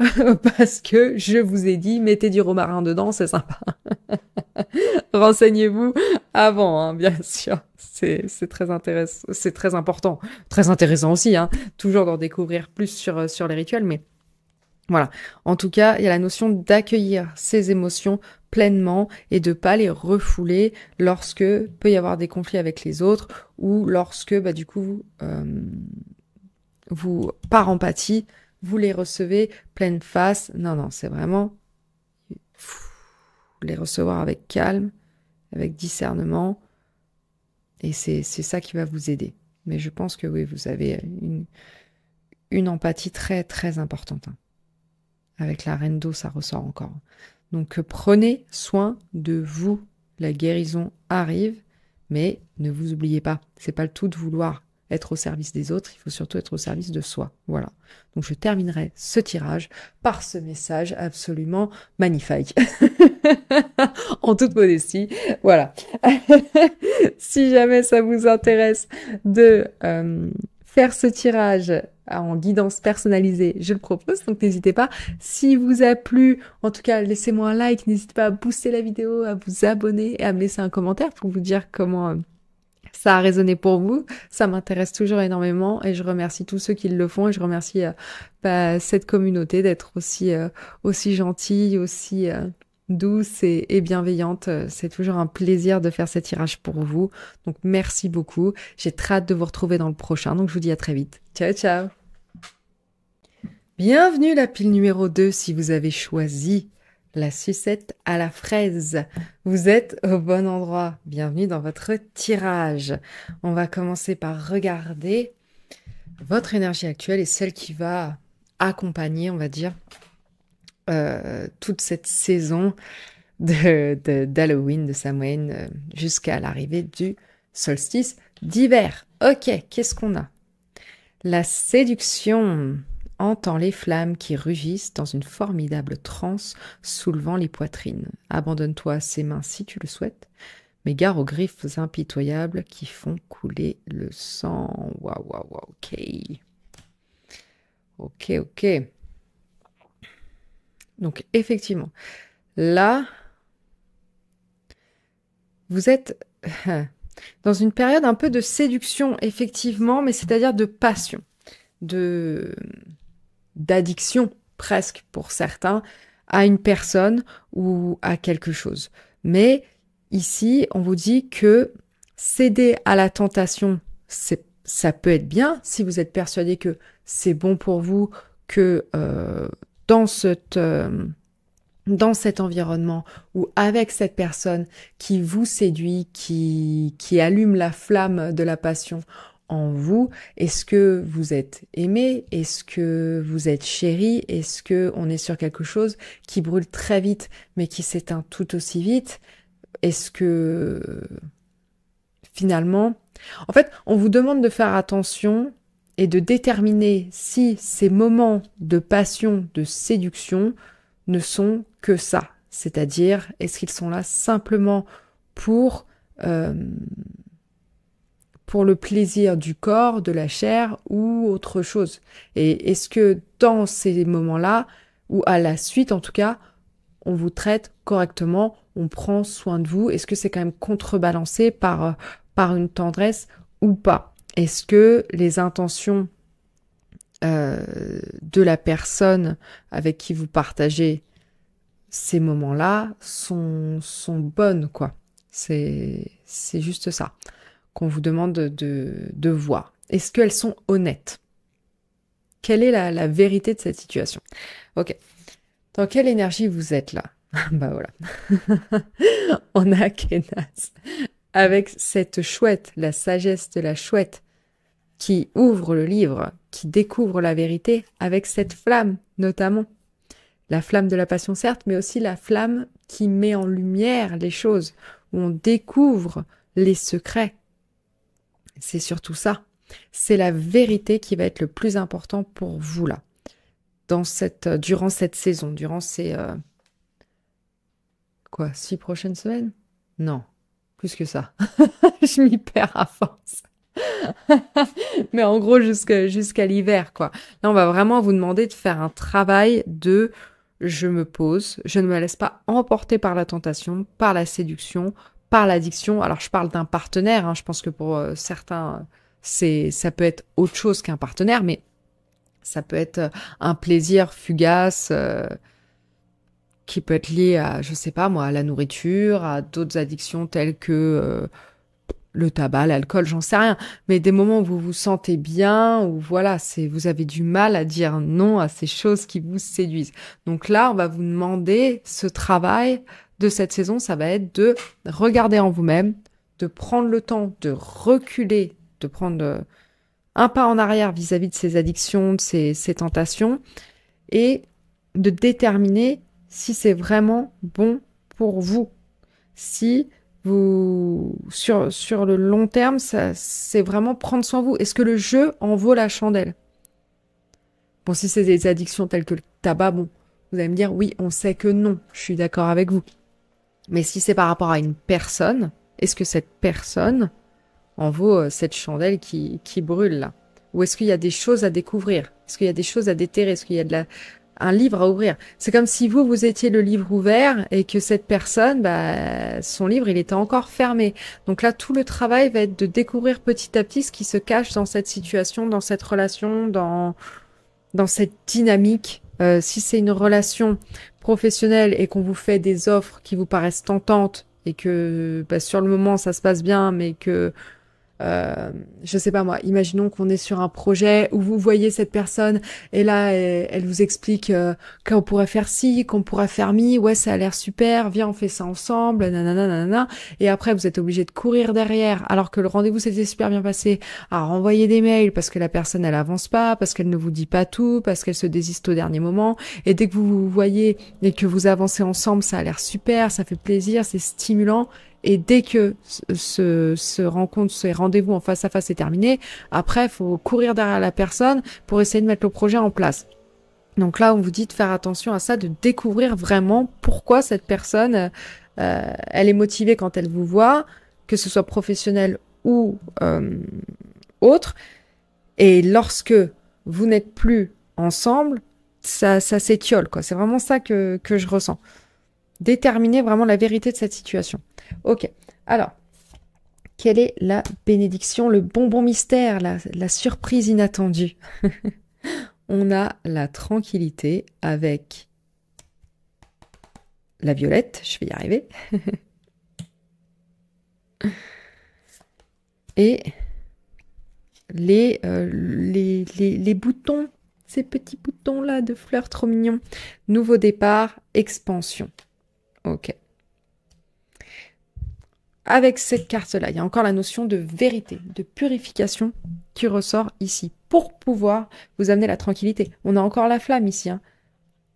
parce que je vous ai dit, mettez du romarin dedans, c'est sympa. Renseignez-vous avant, hein, bien sûr. C'est très intéressant, c'est très important, très intéressant aussi, hein, toujours d'en découvrir plus sur les rituels, mais voilà. En tout cas, il y a la notion d'accueillir ses émotions pleinement et de pas les refouler lorsque peut y avoir des conflits avec les autres ou lorsque, bah, du coup, vous, par empathie, vous les recevez pleine face. Non, c'est vraiment les recevoir avec calme, avec discernement, et c'est ça qui va vous aider. Mais je pense que oui, vous avez une empathie très très importante. Avec la reine d'eau, ça ressort encore. Donc prenez soin de vous. La guérison arrive, mais ne vous oubliez pas. C'est pas le tout de vouloir être au service des autres, il faut surtout être au service de soi. Voilà. Donc je terminerai ce tirage par ce message absolument magnifique. En toute modestie. Voilà. Si jamais ça vous intéresse de faire ce tirage en guidance personnalisée, je le propose, donc n'hésitez pas. Si vous a plu, en tout cas, laissez-moi un like, n'hésitez pas à booster la vidéo, à vous abonner et à me laisser un commentaire pour vous dire comment ça a résonné pour vous. Ça m'intéresse toujours énormément et je remercie tous ceux qui le font et je remercie cette communauté d'être aussi gentille, aussi douce et bienveillante. C'est toujours un plaisir de faire ces tirages pour vous. Donc merci beaucoup. J'ai très hâte de vous retrouver dans le prochain. Donc je vous dis à très vite. Ciao, ciao. Bienvenue la pile numéro 2 si vous avez choisi la sucette à la fraise. Vous êtes au bon endroit. Bienvenue dans votre tirage. On va commencer par regarder votre énergie actuelle et celle qui va accompagner, on va dire, toute cette saison d'Halloween, de Samhain, jusqu'à l'arrivée du solstice d'hiver. Ok, qu'est-ce qu'on a? La séduction. Entends les flammes qui rugissent dans une formidable transe soulevant les poitrines. Abandonne-toi à ses mains si tu le souhaites, mais gare aux griffes impitoyables qui font couler le sang. Waouh, waouh, waouh, ok. Ok, ok. Donc, effectivement, là, vous êtes dans une période un peu de séduction, effectivement, mais c'est-à-dire de passion, d'addiction presque pour certains à une personne ou à quelque chose. Mais ici, on vous dit que céder à la tentation, ça peut être bien si vous êtes persuadé que c'est bon pour vous, que dans cet environnement ou avec cette personne qui vous séduit, qui allume la flamme de la passion en vous, est-ce que vous êtes aimé? Est-ce que vous êtes chéri? Est-ce que on est sur quelque chose qui brûle très vite mais qui s'éteint tout aussi vite? Est-ce que finalement, en fait, on vous demande de faire attention et de déterminer si ces moments de passion, de séduction ne sont que ça. C'est-à-dire, est-ce qu'ils sont là simplement pour le plaisir du corps, de la chair ou autre chose. Et est-ce que dans ces moments-là, ou à la suite en tout cas, on vous traite correctement, on prend soin de vous? Est-ce que c'est quand même contrebalancé par une tendresse ou pas? Est-ce que les intentions de la personne avec qui vous partagez ces moments-là sont bonnes, quoi? C'est juste ça qu'on vous demande de voir. Est-ce qu'elles sont honnêtes? Quelle est la vérité de cette situation? Ok. Dans quelle énergie vous êtes là? Bah voilà. On a Kenas avec cette chouette, la sagesse de la chouette, qui ouvre le livre, qui découvre la vérité, avec cette flamme notamment. La flamme de la passion certes, mais aussi la flamme qui met en lumière les choses, où on découvre les secrets. C'est surtout ça. C'est la vérité qui va être le plus important pour vous là. Durant cette saison, durant ces 6 prochaines semaines? Non, plus que ça. Je m'y perds à force. Mais en gros jusqu'à l'hiver, quoi. Là, on va vraiment vous demander de faire un travail de je me pose, je ne me laisse pas emporter par la tentation, par la séduction, par l'addiction. Alors je parle d'un partenaire, hein. Je pense que pour certains ça peut être autre chose qu'un partenaire, mais ça peut être un plaisir fugace qui peut être lié à, je sais pas moi, à la nourriture, à d'autres addictions telles que le tabac, l'alcool, j'en sais rien. Mais des moments où vous vous sentez bien, où voilà, vous avez du mal à dire non à ces choses qui vous séduisent. Donc là, on va vous demander ce travail de cette saison, ça va être de regarder en vous-même, de prendre le temps de reculer, de prendre un pas en arrière vis-à-vis de ces addictions, de ces tentations, et de déterminer si c'est vraiment bon pour vous. Si vous, sur le long terme, c'est vraiment prendre soin de vous. Est-ce que le jeu en vaut la chandelle? Bon, si c'est des addictions telles que le tabac, bon, vous allez me dire, oui, on sait que non, je suis d'accord avec vous. Mais si c'est par rapport à une personne, est-ce que cette personne en vaut cette chandelle qui brûle là? Ou est-ce qu'il y a des choses à découvrir? Est-ce qu'il y a des choses à déterrer? Est-ce qu'il y a un livre à ouvrir? C'est comme si vous étiez le livre ouvert et que cette personne, son livre, il était encore fermé. Donc là, tout le travail va être de découvrir petit à petit ce qui se cache dans cette situation, dans cette relation, dans cette dynamique. Si c'est une relation professionnelle et qu'on vous fait des offres qui vous paraissent tentantes et que sur le moment ça se passe bien, mais que je sais pas moi, imaginons qu'on est sur un projet où vous voyez cette personne et là elle vous explique qu'on pourrait faire ci, qu'on pourrait faire mi, ouais ça a l'air super, viens on fait ça ensemble, nanana nanana, et après vous êtes obligé de courir derrière alors que le rendez-vous s'était super bien passé, à renvoyer des mails parce que la personne elle avance pas, parce qu'elle ne vous dit pas tout, parce qu'elle se désiste au dernier moment, et dès que vous vous voyez et que vous avancez ensemble, ça a l'air super, ça fait plaisir, c'est stimulant. Et dès que ces rendez-vous en face à face est terminé, après, il faut courir derrière la personne pour essayer de mettre le projet en place. Donc là, on vous dit de faire attention à ça, de découvrir vraiment pourquoi cette personne, elle est motivée quand elle vous voit, que ce soit professionnel ou autre. Et lorsque vous n'êtes plus ensemble, ça s'étiole, quoi. C'est vraiment ça que je ressens. Déterminer vraiment la vérité de cette situation. Ok, alors, quelle est la bénédiction, le bonbon mystère, la surprise inattendue? On a la tranquillité avec la violette, je vais y arriver. Et les boutons, ces petits boutons-là de fleurs trop mignons. Nouveau départ, expansion. Ok. Avec cette carte-là, il y a encore la notion de vérité, de purification qui ressort ici pour pouvoir vous amener la tranquillité. On a encore la flamme ici, hein.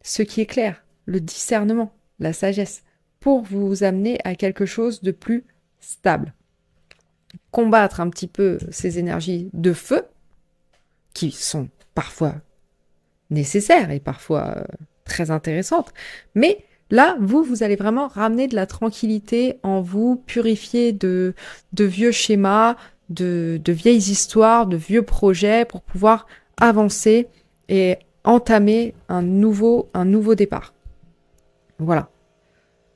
Ce qui est clair, le discernement, la sagesse, pour vous amener à quelque chose de plus stable. Combattre un petit peu ces énergies de feu qui sont parfois nécessaires et parfois très intéressantes, mais là, vous allez vraiment ramener de la tranquillité en vous, purifier de vieux schémas, de vieilles histoires, de vieux projets pour pouvoir avancer et entamer un nouveau départ. Voilà.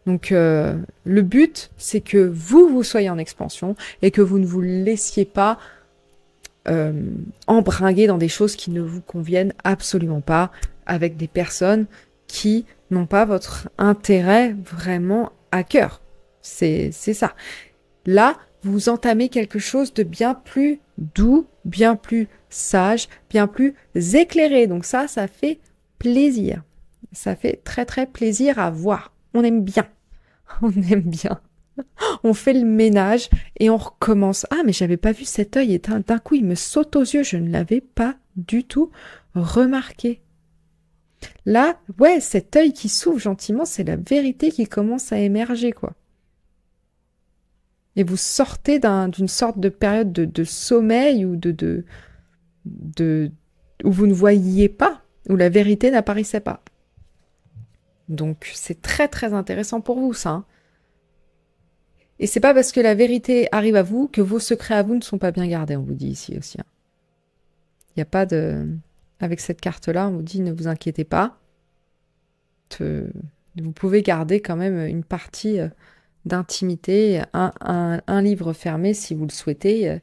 Donc, le but, c'est que vous soyez en expansion et que vous ne vous laissiez pas embringuer dans des choses qui ne vous conviennent absolument pas, avec des personnes qui n'ont pas votre intérêt vraiment à cœur. C'est ça. Là, vous entamez quelque chose de bien plus doux, bien plus sage, bien plus éclairé. Donc ça fait plaisir. Ça fait très très plaisir à voir. On aime bien. On aime bien. On fait le ménage et on recommence. Ah, mais j'avais pas vu cet œil et d'un coup il me saute aux yeux. Je ne l'avais pas du tout remarqué. Là, ouais, cet œil qui s'ouvre gentiment, c'est la vérité qui commence à émerger, quoi. Et vous sortez d'une sorte de période de sommeil ou où vous ne voyiez pas, où la vérité n'apparaissait pas. Donc, c'est très très intéressant pour vous, ça. Hein. Et c'est pas parce que la vérité arrive à vous que vos secrets à vous ne sont pas bien gardés, on vous dit ici aussi. Hein. Il n'y a pas de... Avec cette carte-là, on vous dit ne vous inquiétez pas. Vous pouvez garder quand même une partie d'intimité, un livre fermé si vous le souhaitez,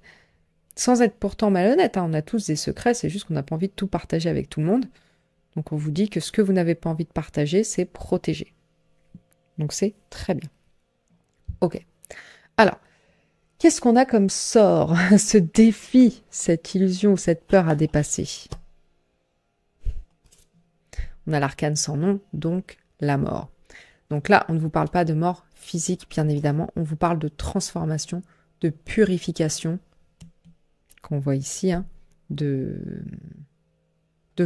sans être pourtant malhonnête. Hein. On a tous des secrets, c'est juste qu'on n'a pas envie de tout partager avec tout le monde. Donc on vous dit que ce que vous n'avez pas envie de partager, c'est protéger. Donc c'est très bien. Ok. Alors, Qu'est-ce qu'on a comme sort, ce défi, cette illusion, cette peur à dépasser? On a l'arcane sans nom, donc la mort. Donc là, on ne vous parle pas de mort physique, bien évidemment. On vous parle de transformation, de purification, qu'on voit ici, hein, de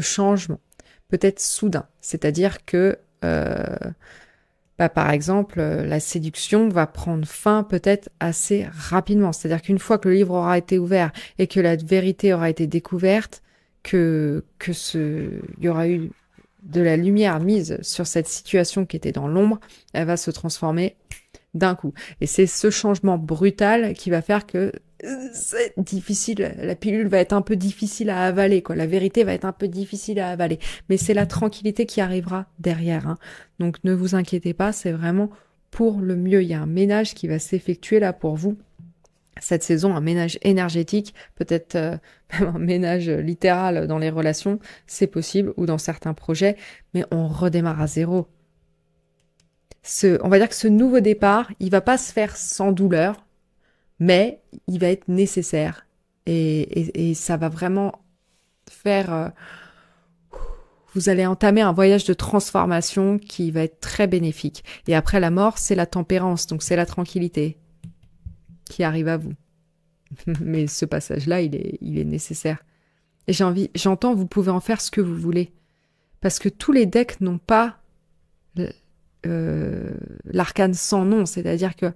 changement, peut-être soudain. C'est-à-dire que, par exemple, la séduction va prendre fin peut-être assez rapidement. C'est-à-dire qu'une fois que le livre aura été ouvert et que la vérité aura été découverte, il y aura eu de la lumière mise sur cette situation qui était dans l'ombre, elle va se transformer d'un coup. Et c'est ce changement brutal qui va faire que c'est difficile, la pilule va être un peu difficile à avaler, quoi. La vérité va être un peu difficile à avaler. Mais c'est la tranquillité qui arrivera derrière, hein. Donc ne vous inquiétez pas, c'est vraiment pour le mieux. Il y a un ménage qui va s'effectuer là pour vous. Cette saison, un ménage énergétique, peut-être même un ménage littéral dans les relations, c'est possible, ou dans certains projets, mais on redémarre à zéro. On va dire que ce nouveau départ, il va pas se faire sans douleur, mais il va être nécessaire. Et ça va vraiment faire... vous allez entamer un voyage de transformation qui va être très bénéfique. Et après la mort, c'est la tempérance, donc c'est la tranquillité qui arrive à vous. Mais ce passage-là, il est nécessaire. Et j'entends, vous pouvez en faire ce que vous voulez. Parce que tous les decks n'ont pas l'arcane sans nom. C'est-à-dire que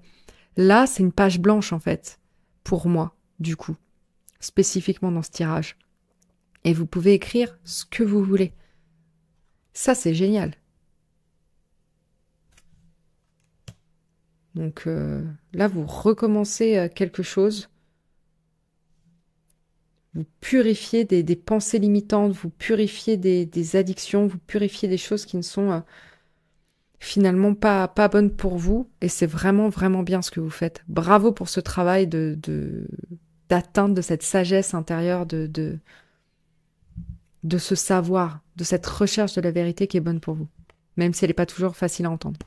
là, c'est une page blanche, en fait, pour moi, du coup, spécifiquement dans ce tirage. Et vous pouvez écrire ce que vous voulez. Ça, c'est génial. Donc là, vous recommencez quelque chose. Vous purifiez des pensées limitantes, vous purifiez des addictions, vous purifiez des choses qui ne sont finalement pas bonnes pour vous. Et c'est vraiment, vraiment bien ce que vous faites. Bravo pour ce travail d'atteinte de cette sagesse intérieure, de ce savoir, de cette recherche de la vérité qui est bonne pour vous. Même si elle n'est pas toujours facile à entendre.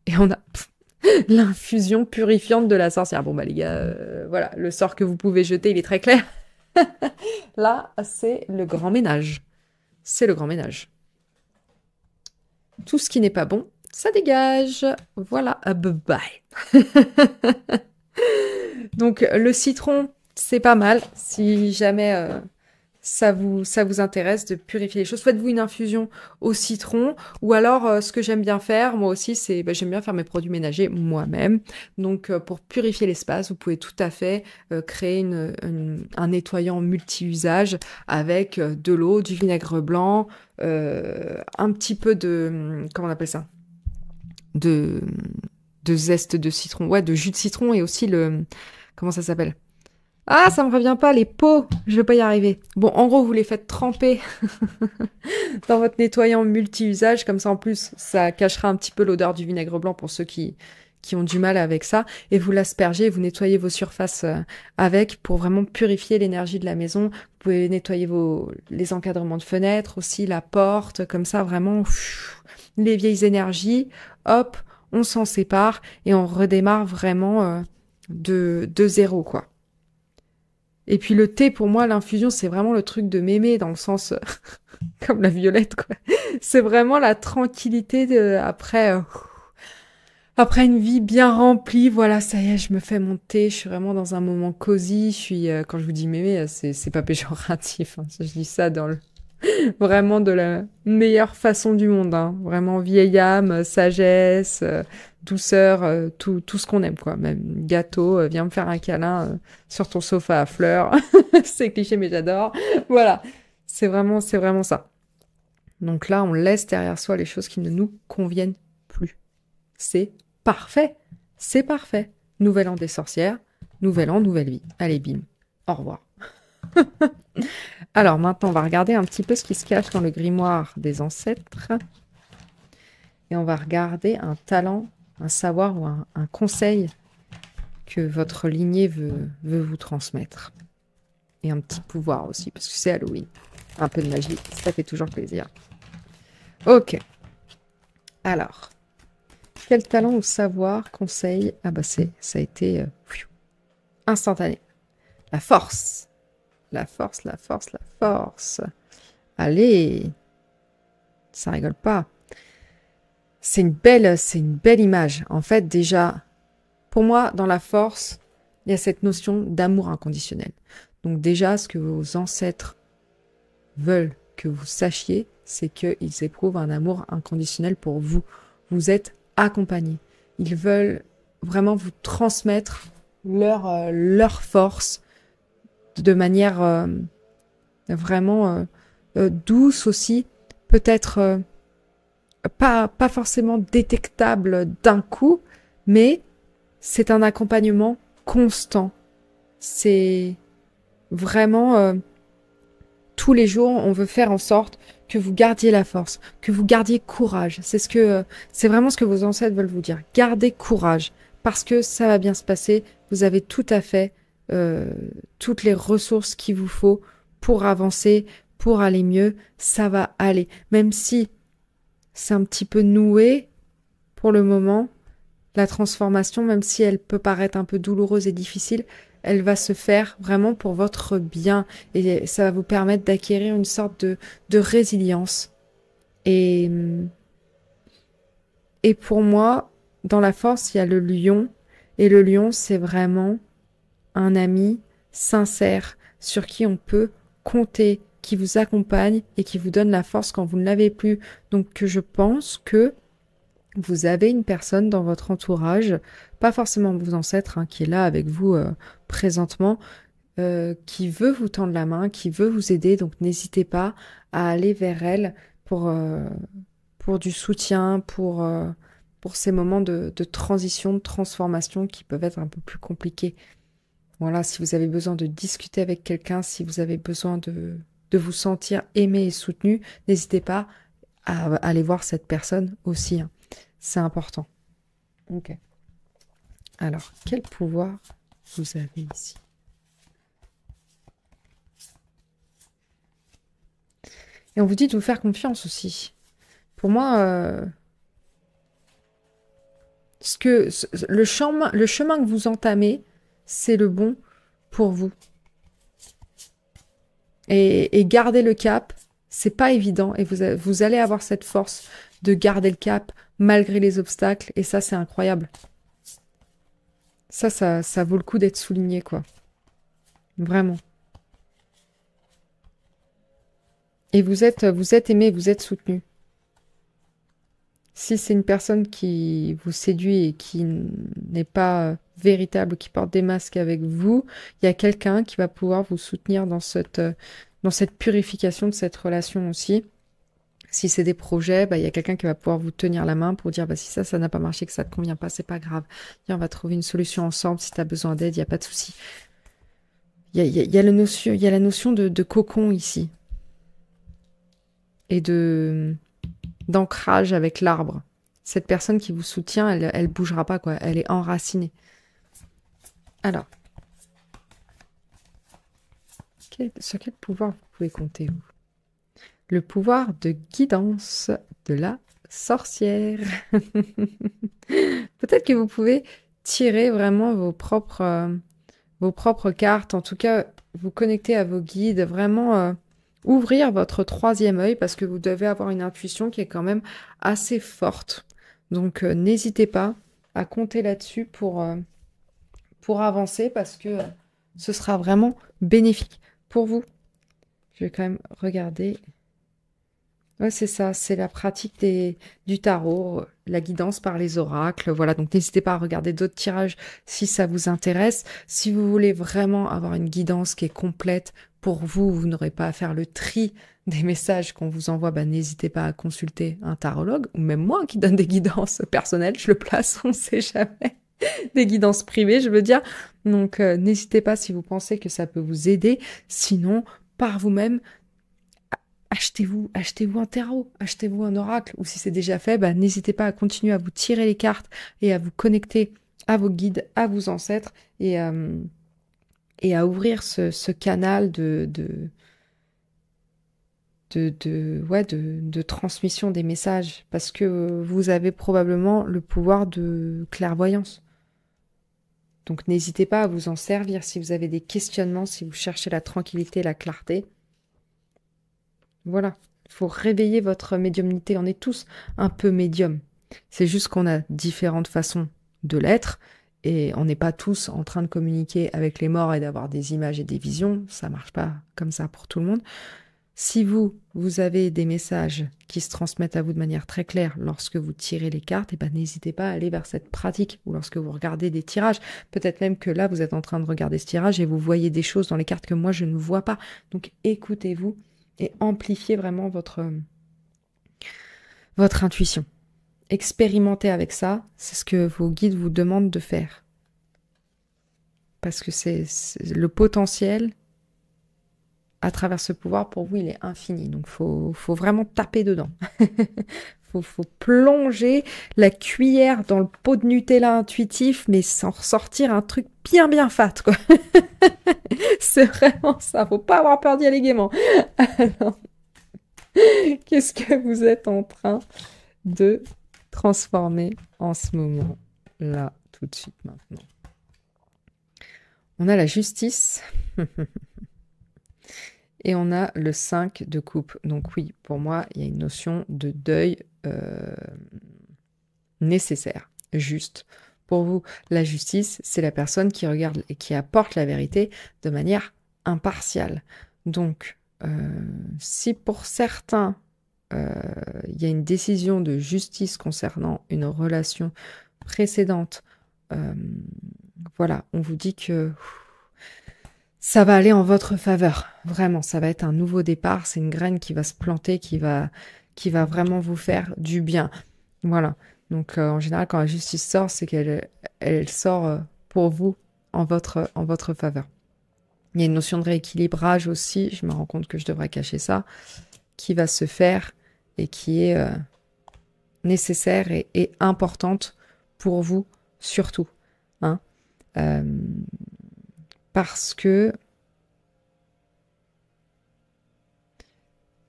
Et on a... l'infusion purifiante de la sorcière. Bon, bah les gars, voilà, le sort que vous pouvez jeter, il est très clair. Là, c'est le grand ménage. C'est le grand ménage. Tout ce qui n'est pas bon, ça dégage. Voilà, bye. Donc, le citron, c'est pas mal. Si jamais ça vous intéresse de purifier les choses, faites-vous une infusion au citron. Ou alors, ce que j'aime bien faire, moi aussi, c'est j'aime bien faire mes produits ménagers moi-même. Donc, pour purifier l'espace, vous pouvez tout à fait créer un nettoyant multi-usage avec de l'eau, du vinaigre blanc, un petit peu de... comment on appelle ça? De zeste de citron. Ouais, de jus de citron et aussi le... comment ça s'appelle? Ah, ça me revient pas, les pots. Je vais pas y arriver. Bon, en gros, vous les faites tremper dans votre nettoyant multi-usage. Comme ça, en plus, ça cachera un petit peu l'odeur du vinaigre blanc pour ceux qui ont du mal avec ça. Et vous l'aspergez, vous nettoyez vos surfaces avec pour vraiment purifier l'énergie de la maison. Vous pouvez nettoyer les encadrements de fenêtres aussi, la porte, comme ça, vraiment, les vieilles énergies. Hop, on s'en sépare et on redémarre vraiment de zéro, quoi. Et puis le thé, pour moi, l'infusion, c'est vraiment le truc de mémé, dans le sens comme la violette, quoi. C'est vraiment la tranquillité après une vie bien remplie. Voilà, ça y est, je me fais mon thé, je suis vraiment dans un moment cosy. Je suis, quand je vous dis mémé, c'est pas péjoratif, hein. Je dis ça dans vraiment de la meilleure façon du monde, hein. Vraiment vieille âme, sagesse, douceur, tout ce qu'on aime, quoi. Même gâteau, viens me faire un câlin sur ton sofa à fleurs. C'est cliché, mais j'adore. Voilà, c'est vraiment ça. Donc là, on laisse derrière soi les choses qui ne nous conviennent plus. C'est parfait. C'est parfait. Nouvel an des sorcières, nouvel an, nouvelle vie. Allez, bim. Au revoir. Alors maintenant, on va regarder un petit peu ce qui se cache dans le grimoire des ancêtres. Et on va regarder un talent, un savoir ou un conseil que votre lignée veut vous transmettre. Et un petit pouvoir aussi, parce que c'est Halloween. Un peu de magie, ça fait toujours plaisir. Ok. Alors, quel talent ou savoir, conseil? Ah bah ça a été instantanée. La force. La force, la force, la force. Allez. Ça rigole pas. C'est une belle image. En fait, déjà, pour moi, dans la force, il y a cette notion d'amour inconditionnel. Donc déjà, ce que vos ancêtres veulent que vous sachiez, c'est qu'ils éprouvent un amour inconditionnel pour vous. Vous êtes accompagnés. Ils veulent vraiment vous transmettre leur force de manière vraiment douce aussi, peut-être pas forcément détectable d'un coup, mais c'est un accompagnement constant. C'est vraiment tous les jours, on veut faire en sorte que vous gardiez la force, que vous gardiez courage. C'est vraiment ce que vos ancêtres veulent vous dire. Gardez courage, parce que ça va bien se passer. Vous avez tout à fait toutes les ressources qu'il vous faut pour avancer, pour aller mieux. Ça va aller. Même si c'est un petit peu noué pour le moment, la transformation, même si elle peut paraître un peu douloureuse et difficile, elle va se faire vraiment pour votre bien et ça va vous permettre d'acquérir une sorte de résilience. Et pour moi, dans la force, il y a le lion et le lion, c'est vraiment un ami sincère sur qui on peut compter, qui vous accompagne et qui vous donne la force quand vous ne l'avez plus. Donc je pense que vous avez une personne dans votre entourage, pas forcément vos ancêtres, qui est là avec vous présentement, qui veut vous tendre la main, qui veut vous aider. Donc n'hésitez pas à aller vers elle pour du soutien, pour ces moments de transition, de transformation qui peuvent être un peu plus compliqués. Voilà, si vous avez besoin de discuter avec quelqu'un, si vous avez besoin de vous sentir aimé et soutenu, n'hésitez pas à aller voir cette personne aussi. C'est important. Ok. Alors, quel pouvoir vous avez ici? Et on vous dit de vous faire confiance aussi. Pour moi, le chemin que vous entamez, c'est le bon pour vous. Et garder le cap, c'est pas évident. Et vous allez avoir cette force de garder le cap malgré les obstacles. Et ça, c'est incroyable. Ça vaut le coup d'être souligné, quoi. Vraiment. Et vous êtes aimé, vous êtes soutenu. Si c'est une personne qui vous séduit et qui n'est pas véritable, qui porte des masques avec vous, il y a quelqu'un qui va pouvoir vous soutenir dans cette purification de cette relation aussi. Si c'est des projets, il y a quelqu'un qui va pouvoir vous tenir la main pour dire si ça n'a pas marché, que ça ne te convient pas, c'est pas grave. Viens, on va trouver une solution ensemble. Si tu as besoin d'aide, il n'y a pas de souci. Il y a la notion de cocon ici. Et d'ancrage avec l'arbre. Cette personne qui vous soutient, elle bougera pas, quoi. Elle est enracinée. Alors, sur quel pouvoir vous pouvez compter, vous? Le pouvoir de guidance de la sorcière. Peut-être que vous pouvez tirer vraiment vos propres cartes, en tout cas vous connecter à vos guides, vraiment ouvrir votre troisième œil parce que vous devez avoir une intuition qui est quand même assez forte. Donc n'hésitez pas à compter là-dessus pour avancer parce que ce sera vraiment bénéfique pour vous. Je vais quand même regarder. Ouais, c'est ça, c'est la pratique du tarot, la guidance par les oracles. Voilà, donc n'hésitez pas à regarder d'autres tirages si ça vous intéresse. Si vous voulez vraiment avoir une guidance qui est complète pour vous, vous n'aurez pas à faire le tri des messages qu'on vous envoie, n'hésitez pas à consulter un tarologue, ou même moi qui donne des guidances personnelles, je le place, on ne sait jamais. Des guidances privées, je veux dire. Donc n'hésitez pas si vous pensez que ça peut vous aider. Sinon, par vous-même, achetez-vous un tarot, achetez-vous un oracle, ou si c'est déjà fait, n'hésitez pas à continuer à vous tirer les cartes et à vous connecter à vos guides, à vos ancêtres, et à ouvrir ce canal de transmission des messages, parce que vous avez probablement le pouvoir de clairvoyance. Donc n'hésitez pas à vous en servir si vous avez des questionnements, si vous cherchez la tranquillité, la clarté. Voilà, il faut réveiller votre médiumnité. On est tous un peu médium. C'est juste qu'on a différentes façons de l'être et on n'est pas tous en train de communiquer avec les morts et d'avoir des images et des visions. Ça marche pas comme ça pour tout le monde. Si vous avez des messages qui se transmettent à vous de manière très claire lorsque vous tirez les cartes, eh ben, n'hésitez pas à aller vers cette pratique ou lorsque vous regardez des tirages. Peut-être même que là, vous êtes en train de regarder ce tirage et vous voyez des choses dans les cartes que moi, je ne vois pas. Donc, écoutez-vous et amplifiez vraiment votre intuition. Expérimentez avec ça, c'est ce que vos guides vous demandent de faire. Parce que c'est le potentiel à travers ce pouvoir, pour vous, il est infini. Donc, faut vraiment taper dedans. faut plonger la cuillère dans le pot de Nutella intuitif, mais sans ressortir un truc bien fat, quoi. C'est vraiment ça. Faut pas avoir peur d'y aller gaiement. Alors, qu'est-ce que vous êtes en train de transformer en ce moment, là, tout de suite, maintenant? On a la justice. Et on a le 5 de coupe. Donc oui, pour moi, il y a une notion de deuil nécessaire, juste. Pour vous, la justice, c'est la personne qui regarde et qui apporte la vérité de manière impartiale. Donc, si pour certains, il y a une décision de justice concernant une relation précédente, voilà, on vous dit que ça va aller en votre faveur. Vraiment, ça va être un nouveau départ. C'est une graine qui va se planter, qui va vraiment vous faire du bien. Voilà. Donc, en général, quand la justice sort, c'est qu'elle sort pour vous en votre faveur. Il y a une notion de rééquilibrage aussi. Je me rends compte que je devrais cacher ça, qui va se faire et qui est nécessaire et importante pour vous surtout. Hein. Parce que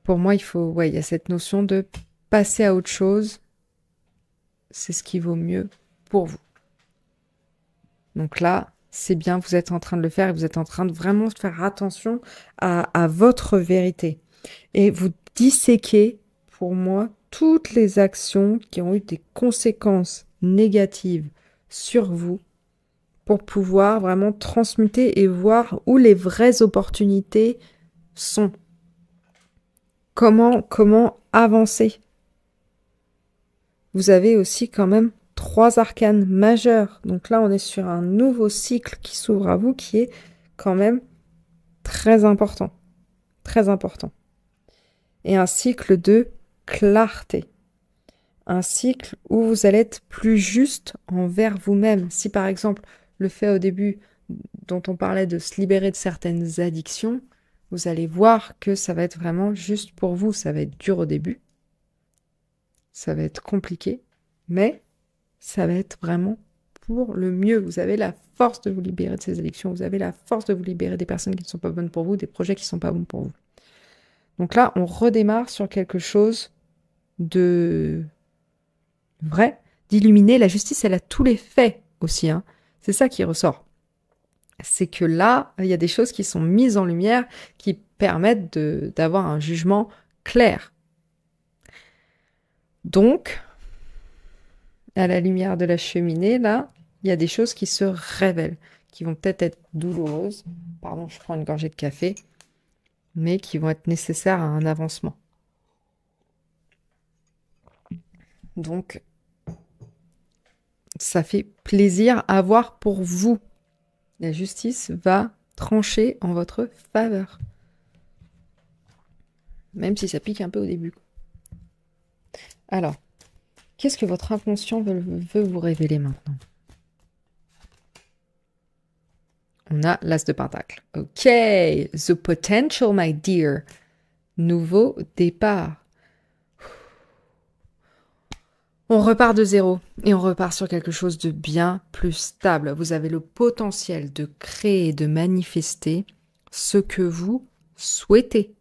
pour moi, il y a cette notion de passer à autre chose. C'est ce qui vaut mieux pour vous. Donc là, c'est bien, vous êtes en train de le faire et vous êtes en train de vraiment faire attention à votre vérité. Et vous disséquez, pour moi, toutes les actions qui ont eu des conséquences négatives sur vous pour pouvoir vraiment transmuter et voir où les vraies opportunités sont. Comment avancer. Vous avez aussi quand même 3 arcanes majeurs. Donc là, on est sur un nouveau cycle qui s'ouvre à vous, qui est quand même très important. Très important. Et un cycle de clarté. Un cycle où vous allez être plus juste envers vous-même. Si par exemple, le fait au début dont on parlait de se libérer de certaines addictions, vous allez voir que ça va être vraiment juste pour vous. Ça va être dur au début. Ça va être compliqué. Mais ça va être vraiment pour le mieux. Vous avez la force de vous libérer de ces addictions. Vous avez la force de vous libérer des personnes qui ne sont pas bonnes pour vous, des projets qui ne sont pas bons pour vous. Donc là, on redémarre sur quelque chose de vrai, d'illuminé. La justice, elle a tous les faits aussi. Hein. C'est ça qui ressort. C'est que là, il y a des choses qui sont mises en lumière qui permettent d'avoir un jugement clair. Donc, à la lumière de la cheminée, là, il y a des choses qui se révèlent, qui vont peut-être être douloureuses. Pardon, je prends une gorgée de café, mais qui vont être nécessaires à un avancement. Donc, ça fait plaisir à voir pour vous. La justice va trancher en votre faveur. Même si ça pique un peu au début. Alors, qu'est-ce que votre inconscient veut vous révéler maintenant? On a l'As de Pentacle. Ok, the potential, my dear. Nouveau départ. On repart de zéro et on repart sur quelque chose de bien plus stable. Vous avez le potentiel de créer et de manifester ce que vous souhaitez.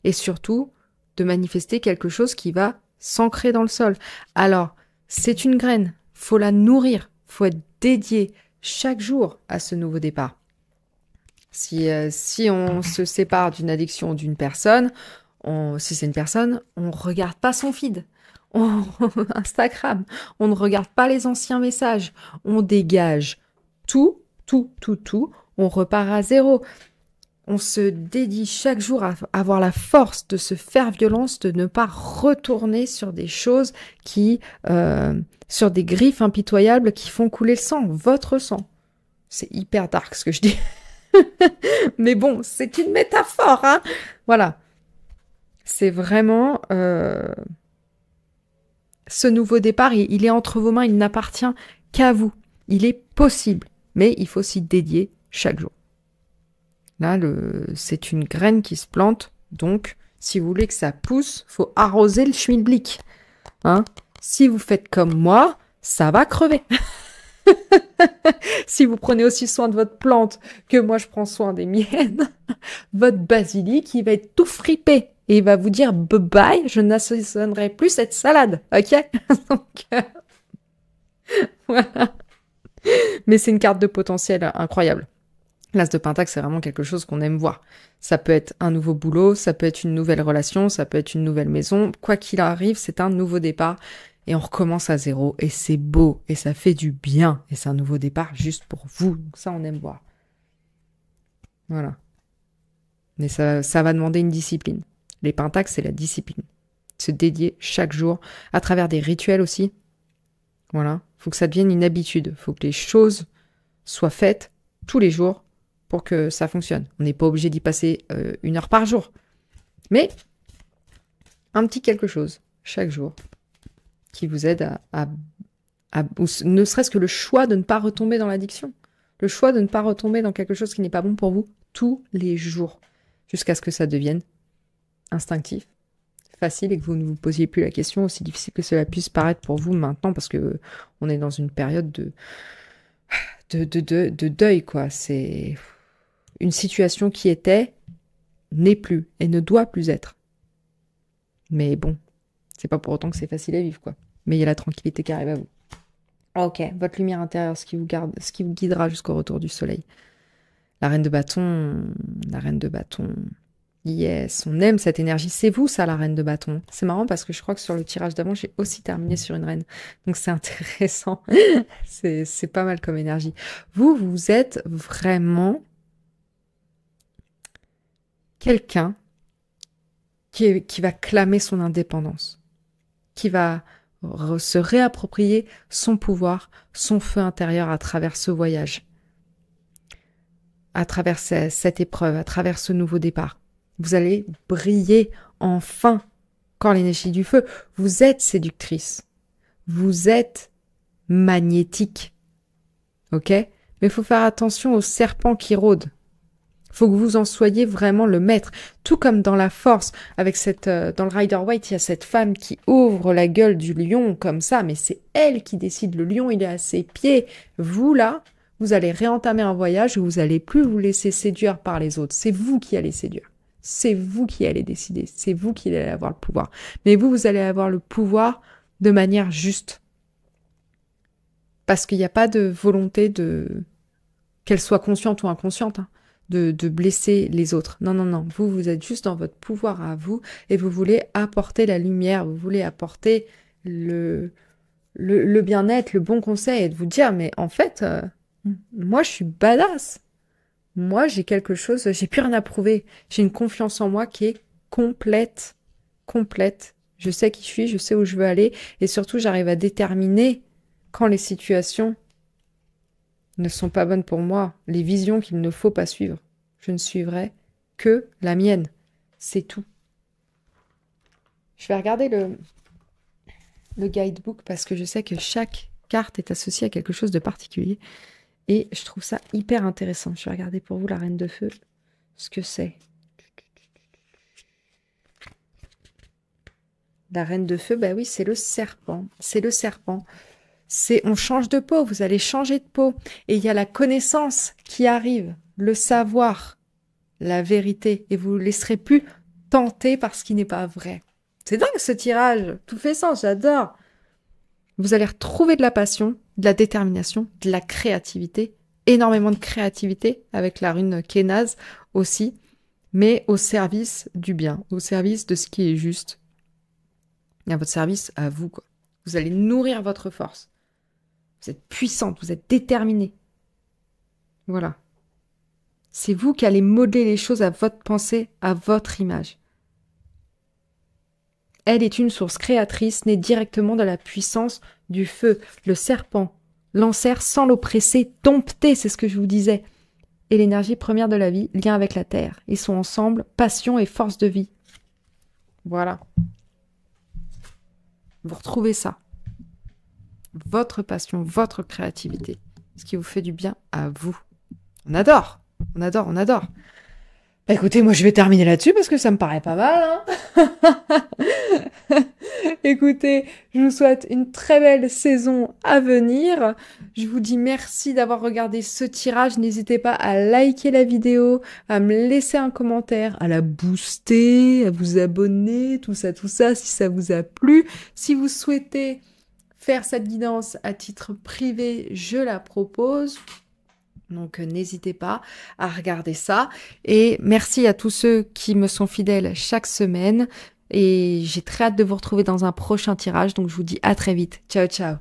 Et surtout, de manifester quelque chose qui va s'ancrer dans le sol. Alors, c'est une graine, faut la nourrir, faut être dédié chaque jour à ce nouveau départ. Si on se sépare d'une addiction d'une personne, si c'est une personne, on regarde pas son feed. Instagram, on ne regarde pas les anciens messages. On dégage tout, on repart à zéro. On se dédie chaque jour à avoir la force de se faire violence, de ne pas retourner sur des choses sur des griffes impitoyables qui font couler le sang, votre sang. C'est hyper dark ce que je dis. Mais bon, c'est une métaphore, hein. Voilà. C'est vraiment... ce nouveau départ, il est entre vos mains, il n'appartient qu'à vous. Il est possible, mais il faut s'y dédier chaque jour. Là, c'est une graine qui se plante, donc si vous voulez que ça pousse, faut arroser le schmilblick. Hein? Si vous faites comme moi, ça va crever. Si vous prenez aussi soin de votre plante que moi je prends soin des miennes, votre basilic, il va être tout fripé. Et il va vous dire bye, je n'assaisonnerai plus cette salade, ok? Donc, voilà. Mais c'est une carte de potentiel incroyable. L'As de Pentacle, c'est vraiment quelque chose qu'on aime voir. Ça peut être un nouveau boulot, ça peut être une nouvelle relation, ça peut être une nouvelle maison. Quoi qu'il arrive, c'est un nouveau départ. Et on recommence à zéro. Et c'est beau. Et ça fait du bien. Et c'est un nouveau départ juste pour vous. Donc ça, on aime voir. Voilà. Mais ça va demander une discipline. Les pentacles, c'est la discipline. Se dédier chaque jour, à travers des rituels aussi. Voilà. Faut que ça devienne une habitude. Faut que les choses soient faites tous les jours pour que ça fonctionne. On n'est pas obligé d'y passer 1 heure par jour. Mais un petit quelque chose chaque jour qui vous aide ou ne serait-ce que le choix de ne pas retomber dans l'addiction. Le choix de ne pas retomber dans quelque chose qui n'est pas bon pour vous tous les jours. Jusqu'à ce que ça devienne instinctif, facile et que vous ne vous posiez plus la question, aussi difficile que cela puisse paraître pour vous maintenant, parce que on est dans une période de deuil, quoi. C'est une situation qui était, n'est plus et ne doit plus être. Mais bon, c'est pas pour autant que c'est facile à vivre, quoi. Mais il y a la tranquillité qui arrive à vous. Ok, votre lumière intérieure, ce qui vous guidera jusqu'au retour du soleil. La reine de bâton, yes, on aime cette énergie. C'est vous, ça, la reine de bâton. C'est marrant parce que je crois que sur le tirage d'avant, j'ai aussi terminé sur une reine. Donc c'est intéressant. c'est pas mal comme énergie. Vous êtes vraiment quelqu'un qui va clamer son indépendance, qui va se réapproprier son pouvoir, son feu intérieur à travers ce voyage, à travers cette épreuve, à travers ce nouveau départ. Vous allez briller enfin quand l'énergie du feu. Vous êtes séductrice. Vous êtes magnétique. Ok? Mais il faut faire attention aux serpents qui rôdent. Faut que vous en soyez vraiment le maître. Tout comme dans la force, avec dans le Rider-Waite, il y a cette femme qui ouvre la gueule du lion comme ça, mais c'est elle qui décide. Le lion, il est à ses pieds. Vous, là, vous allez réentamer un voyage où vous allez plus vous laisser séduire par les autres. C'est vous qui allez séduire. C'est vous qui allez décider. C'est vous qui allez avoir le pouvoir. Mais vous allez avoir le pouvoir de manière juste. Parce qu'il n'y a pas de volonté qu'elle soit consciente ou inconsciente, hein, de blesser les autres. Non. Vous êtes juste dans votre pouvoir à vous et vous voulez apporter la lumière, vous voulez apporter le bien-être, le bon conseil et de vous dire, mais en fait, moi, je suis badass. Moi, j'ai quelque chose, j'ai plus rien à prouver. J'ai une confiance en moi qui est complète. Je sais qui je suis, je sais où je veux aller et surtout, j'arrive à déterminer quand les situations ne sont pas bonnes pour moi, les visions qu'il ne faut pas suivre. Je ne suivrai que la mienne. C'est tout. Je vais regarder le guidebook parce que je sais que chaque carte est associée à quelque chose de particulier. Et je trouve ça hyper intéressant. Je vais regarder pour vous la reine de feu, ce que c'est. La reine de feu, bah oui, c'est le serpent. C'est le serpent. On change de peau, vous allez changer de peau. Et il y a la connaissance qui arrive, le savoir, la vérité. Et vous ne laisserez plus tenter par ce qui n'est pas vrai. C'est dingue ce tirage, tout fait sens, j'adore. Vous allez retrouver de la passion, de la détermination, de la créativité, énormément de créativité avec la rune Kénaz aussi, mais au service du bien, au service de ce qui est juste, et à votre service, à vous, quoi. Vous allez nourrir votre force. Vous êtes puissante, vous êtes déterminée. Voilà. C'est vous qui allez modeler les choses à votre pensée, à votre image. Elle est une source créatrice née directement de la puissance du feu. Le serpent l'enserre sans l'oppresser, dompter, c'est ce que je vous disais. Et l'énergie première de la vie, lien avec la terre. Ils sont ensemble, passion et force de vie. Voilà. Vous retrouvez ça. Votre passion, votre créativité. Ce qui vous fait du bien à vous. On adore. On adore, on adore. Bah écoutez, moi je vais terminer là-dessus parce que ça me paraît pas mal. Hein. Écoutez, je vous souhaite une très belle saison à venir. Je vous dis merci d'avoir regardé ce tirage. N'hésitez pas à liker la vidéo, à me laisser un commentaire, à la booster, à vous abonner, tout ça, si ça vous a plu. Si vous souhaitez faire cette guidance à titre privé, je la propose. Donc n'hésitez pas à regarder ça. Et merci à tous ceux qui me sont fidèles chaque semaine. Et j'ai très hâte de vous retrouver dans un prochain tirage. Donc je vous dis à très vite. Ciao, ciao.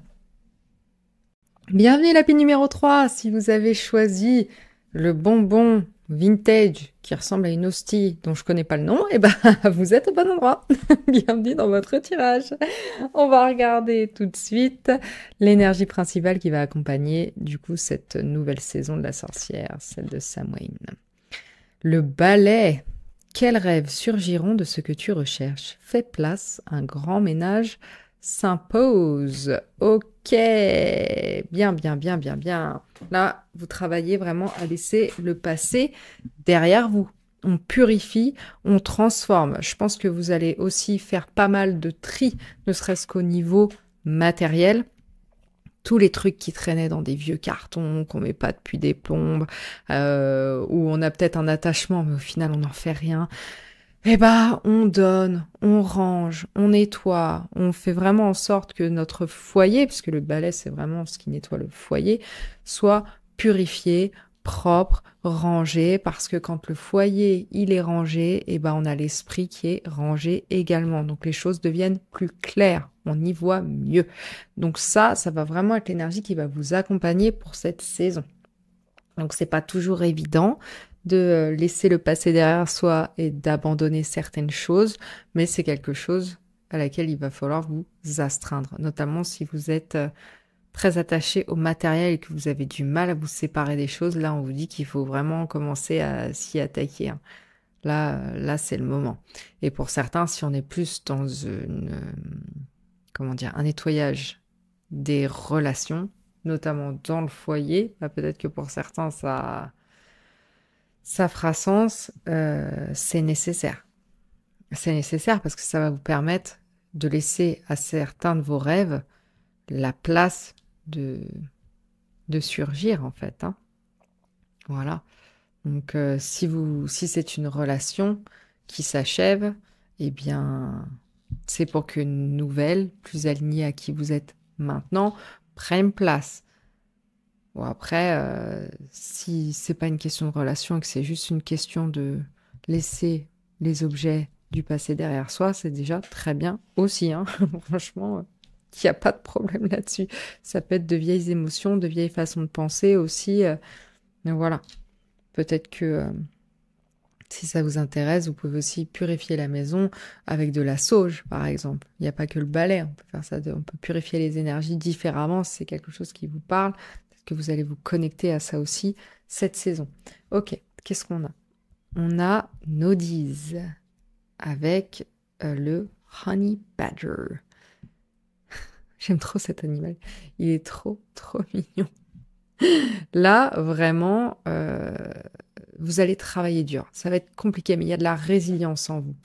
Bienvenue lapin numéro 3. Si vous avez choisi le bonbon vintage qui ressemble à une hostie dont je connais pas le nom, eh ben vous êtes au bon endroit. Bienvenue dans votre tirage. On va regarder tout de suite l'énergie principale qui va accompagner du coup cette nouvelle saison de la sorcière, celle de Samhain. Le balai. Quels rêves surgiront de ce que tu recherches? Fais place, un grand ménage s'impose. Ok, bien, bien, bien, bien, bien. Là, vous travaillez vraiment à laisser le passé derrière vous. On purifie, on transforme. Je pense que vous allez aussi faire pas mal de tri, ne serait-ce qu'au niveau matériel. Tous les trucs qui traînaient dans des vieux cartons, qu'on met pas depuis des plombes, où on a peut-être un attachement, mais au final, on n'en fait rien. Eh ben, on donne, on range, on nettoie, on fait vraiment en sorte que notre foyer, puisque le balai, c'est vraiment ce qui nettoie le foyer, soit purifié, propre, rangé, parce que quand le foyer, il est rangé, eh ben, on a l'esprit qui est rangé également. Donc, les choses deviennent plus claires, on y voit mieux. Donc ça va vraiment être l'énergie qui va vous accompagner pour cette saison. Donc, c'est pas toujours évident de laisser le passé derrière soi et d'abandonner certaines choses, mais c'est quelque chose à laquelle il va falloir vous astreindre, notamment si vous êtes très attaché au matériel et que vous avez du mal à vous séparer des choses. Là, on vous dit qu'il faut vraiment commencer à s'y attaquer. Hein. Là, c'est le moment. Et pour certains, si on est plus dans un nettoyage des relations, notamment dans le foyer, bah, peut-être que pour certains, ça fera sens, c'est nécessaire. C'est nécessaire parce que ça va vous permettre de laisser à certains de vos rêves la place de surgir, en fait. Hein. Voilà. Donc, si c'est une relation qui s'achève, eh bien, c'est pour qu'une nouvelle, plus alignée à qui vous êtes maintenant, prenne place. Bon, après, si c'est pas une question de relation et que c'est juste une question de laisser les objets du passé derrière soi, c'est déjà très bien aussi. Hein. Franchement, il n'y a pas de problème là-dessus. Ça peut être de vieilles émotions, de vieilles façons de penser aussi. Mais voilà. Peut-être que si ça vous intéresse, vous pouvez aussi purifier la maison avec de la sauge, par exemple. Il n'y a pas que le balai, on peut faire ça, on peut purifier les énergies différemment si c'est quelque chose qui vous parle. Peut-être que vous allez vous connecter à ça aussi cette saison. Ok, qu'est-ce qu'on a? On a Nodies avec le Honey Badger. J'aime trop cet animal. Il est trop, trop mignon. Là, vraiment, vous allez travailler dur. Ça va être compliqué, mais il y a de la résilience en vous.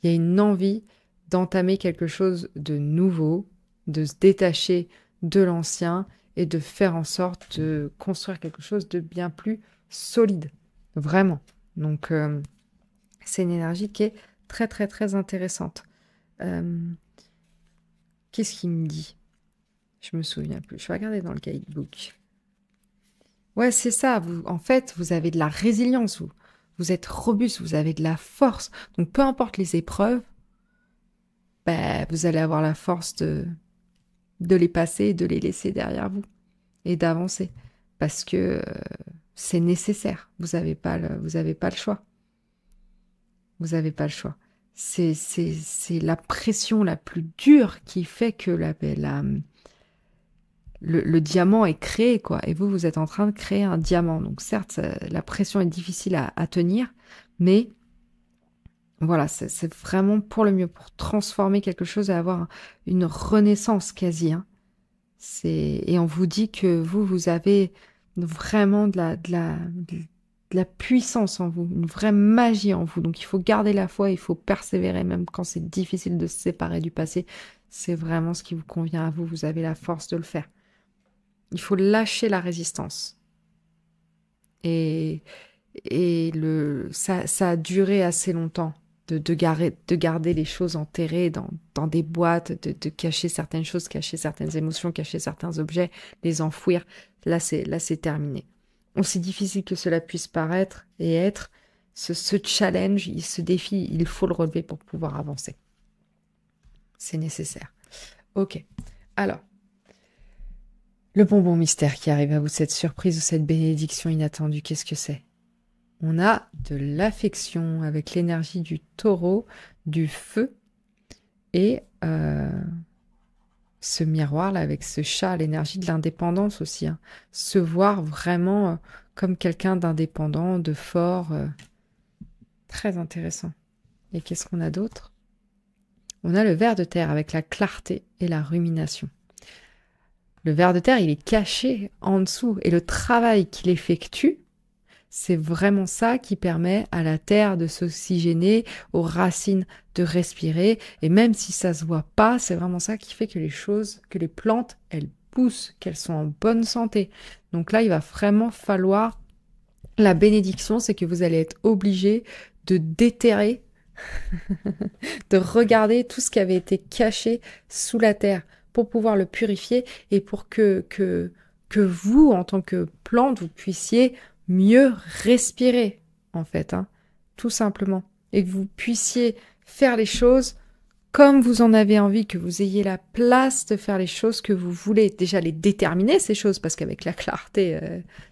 Il y a une envie d'entamer quelque chose de nouveau, de se détacher de l'ancien et de faire en sorte de construire quelque chose de bien plus solide. Vraiment. Donc, c'est une énergie qui est très, très, très intéressante. Qu'est-ce qu'il me dit ? Je me souviens plus. Je vais regarder dans le guidebook. Ouais, c'est ça. Vous, en fait, vous avez de la résilience. Vous êtes robuste, vous avez de la force. Donc, peu importe les épreuves, ben, vous allez avoir la force de les passer, de les laisser derrière vous et d'avancer. Parce que c'est nécessaire. Vous n'avez pas le choix. Vous n'avez pas le choix. C'est la pression la plus dure qui fait que le diamant est créé, quoi. Et vous êtes en train de créer un diamant. Donc certes, la pression est difficile à tenir, mais voilà, c'est vraiment pour le mieux, pour transformer quelque chose et avoir une renaissance quasi. Hein. Et on vous dit que vous avez vraiment de la puissance en vous, une vraie magie en vous. Donc il faut garder la foi, il faut persévérer, même quand c'est difficile de se séparer du passé. C'est vraiment ce qui vous convient à vous, vous avez la force de le faire. Il faut lâcher la résistance. Et ça a duré assez longtemps de garder les choses enterrées dans des boîtes, de cacher certaines choses, cacher certaines émotions, cacher certains objets, les enfouir. Là, c'est terminé. Aussi difficile que cela puisse paraître et être, ce challenge, ce défi, il faut le relever pour pouvoir avancer. C'est nécessaire. Ok. Alors, le bonbon mystère qui arrive à vous, cette surprise ou cette bénédiction inattendue, qu'est-ce que c'est? On a de l'affection avec l'énergie du taureau, du feu et ce miroir-là avec ce chat, l'énergie de l'indépendance aussi. Hein. Se voir vraiment comme quelqu'un d'indépendant, de fort. Très intéressant. Et qu'est-ce qu'on a d'autre? On a le ver de terre avec la clarté et la rumination. Le ver de terre, il est caché en dessous et le travail qu'il effectue, c'est vraiment ça qui permet à la terre de s'oxygéner, aux racines de respirer. Et même si ça se voit pas, c'est vraiment ça qui fait que que les plantes, elles poussent, qu'elles sont en bonne santé. Donc là, il va vraiment falloir, la bénédiction, c'est que vous allez être obligé de déterrer, de regarder tout ce qui avait été caché sous la terre pour pouvoir le purifier et pour que vous, en tant que plante, vous puissiez mieux respirer, en fait, hein, tout simplement. Et que vous puissiez faire les choses comme vous en avez envie, que vous ayez la place de faire les choses que vous voulez. Déjà les déterminer, ces choses, parce qu'avec la clarté,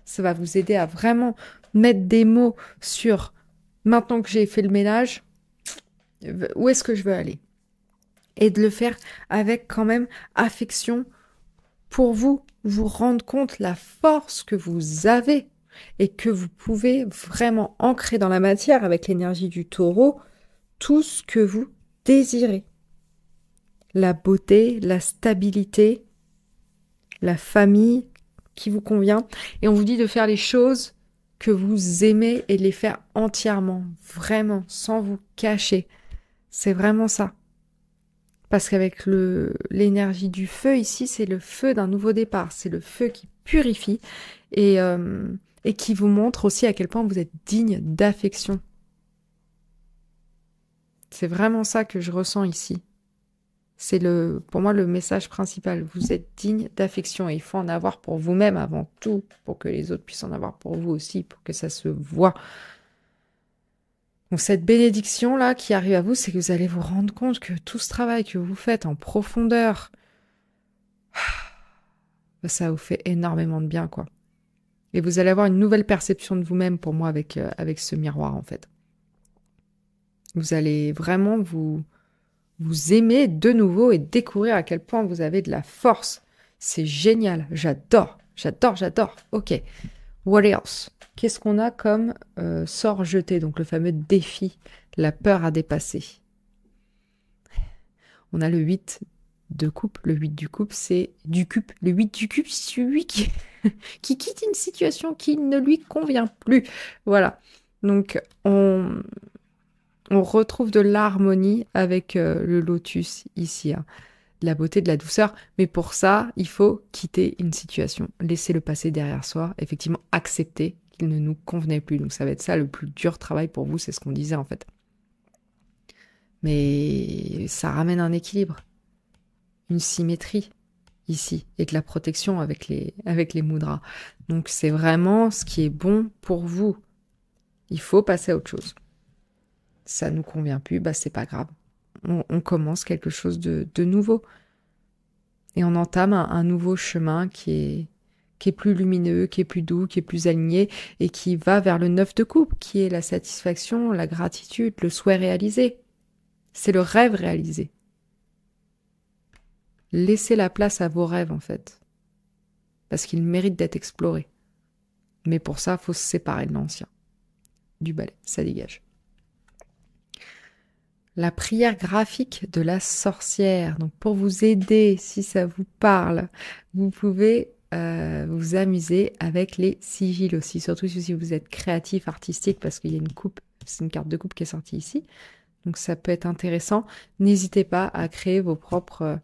ça va vous aider à vraiment mettre des mots sur maintenant que j'ai fait le ménage, où est-ce que je veux aller? Et de le faire avec quand même affection pour vous rendre compte la force que vous avez et que vous pouvez vraiment ancrer dans la matière avec l'énergie du taureau tout ce que vous désirez. La beauté, la stabilité, la famille qui vous convient. Et on vous dit de faire les choses que vous aimez et de les faire entièrement, vraiment, sans vous cacher. C'est vraiment ça. Parce qu'avec l'énergie du feu ici, c'est le feu d'un nouveau départ. C'est le feu qui purifie et qui vous montre aussi à quel point vous êtes digne d'affection. C'est vraiment ça que je ressens ici. C'est pour moi le message principal. Vous êtes digne d'affection et il faut en avoir pour vous-même avant tout, pour que les autres puissent en avoir pour vous aussi, pour que ça se voit. Donc cette bénédiction-là qui arrive à vous, c'est que vous allez vous rendre compte que tout ce travail que vous faites en profondeur, ça vous fait énormément de bien, quoi. Et vous allez avoir une nouvelle perception de vous-même, pour moi, avec ce miroir, en fait. Vous allez vraiment vous aimer de nouveau et découvrir à quel point vous avez de la force. C'est génial, j'adore, j'adore, j'adore. Ok, what else? Qu'est-ce qu'on a comme sort jeté? Donc le fameux défi, la peur à dépasser. On a le 8 de coupe. Le 8 du coupe, c'est du cup. Le 8 du cup, c'est celui qui quitte une situation qui ne lui convient plus. Voilà. Donc on retrouve de l'harmonie avec le lotus ici. Hein. De la beauté, de la douceur. Mais pour ça, il faut quitter une situation. Laisser le passé derrière soi. Effectivement, accepter qu'il ne nous convenait plus. Donc ça va être ça le plus dur travail pour vous, c'est ce qu'on disait en fait. Mais ça ramène un équilibre, une symétrie, ici, et de la protection avec les mudras. Donc c'est vraiment ce qui est bon pour vous. Il faut passer à autre chose. Ça nous convient plus, bah c'est pas grave. On commence quelque chose de nouveau. Et on entame un nouveau chemin qui est plus lumineux, qui est plus doux, qui est plus aligné, et qui va vers le 9 de coupe, qui est la satisfaction, la gratitude, le souhait réalisé. C'est le rêve réalisé. Laissez la place à vos rêves, en fait. Parce qu'ils méritent d'être explorés. Mais pour ça, il faut se séparer de l'ancien. Du balai, ça dégage. La prière graphique de la sorcière. Donc pour vous aider, si ça vous parle, vous pouvez vous amuser avec les sigils aussi. Surtout si vous êtes créatif, artistique, parce qu'il y a une coupe, c'est une carte de coupe qui est sortie ici. Donc ça peut être intéressant. N'hésitez pas à créer vos propres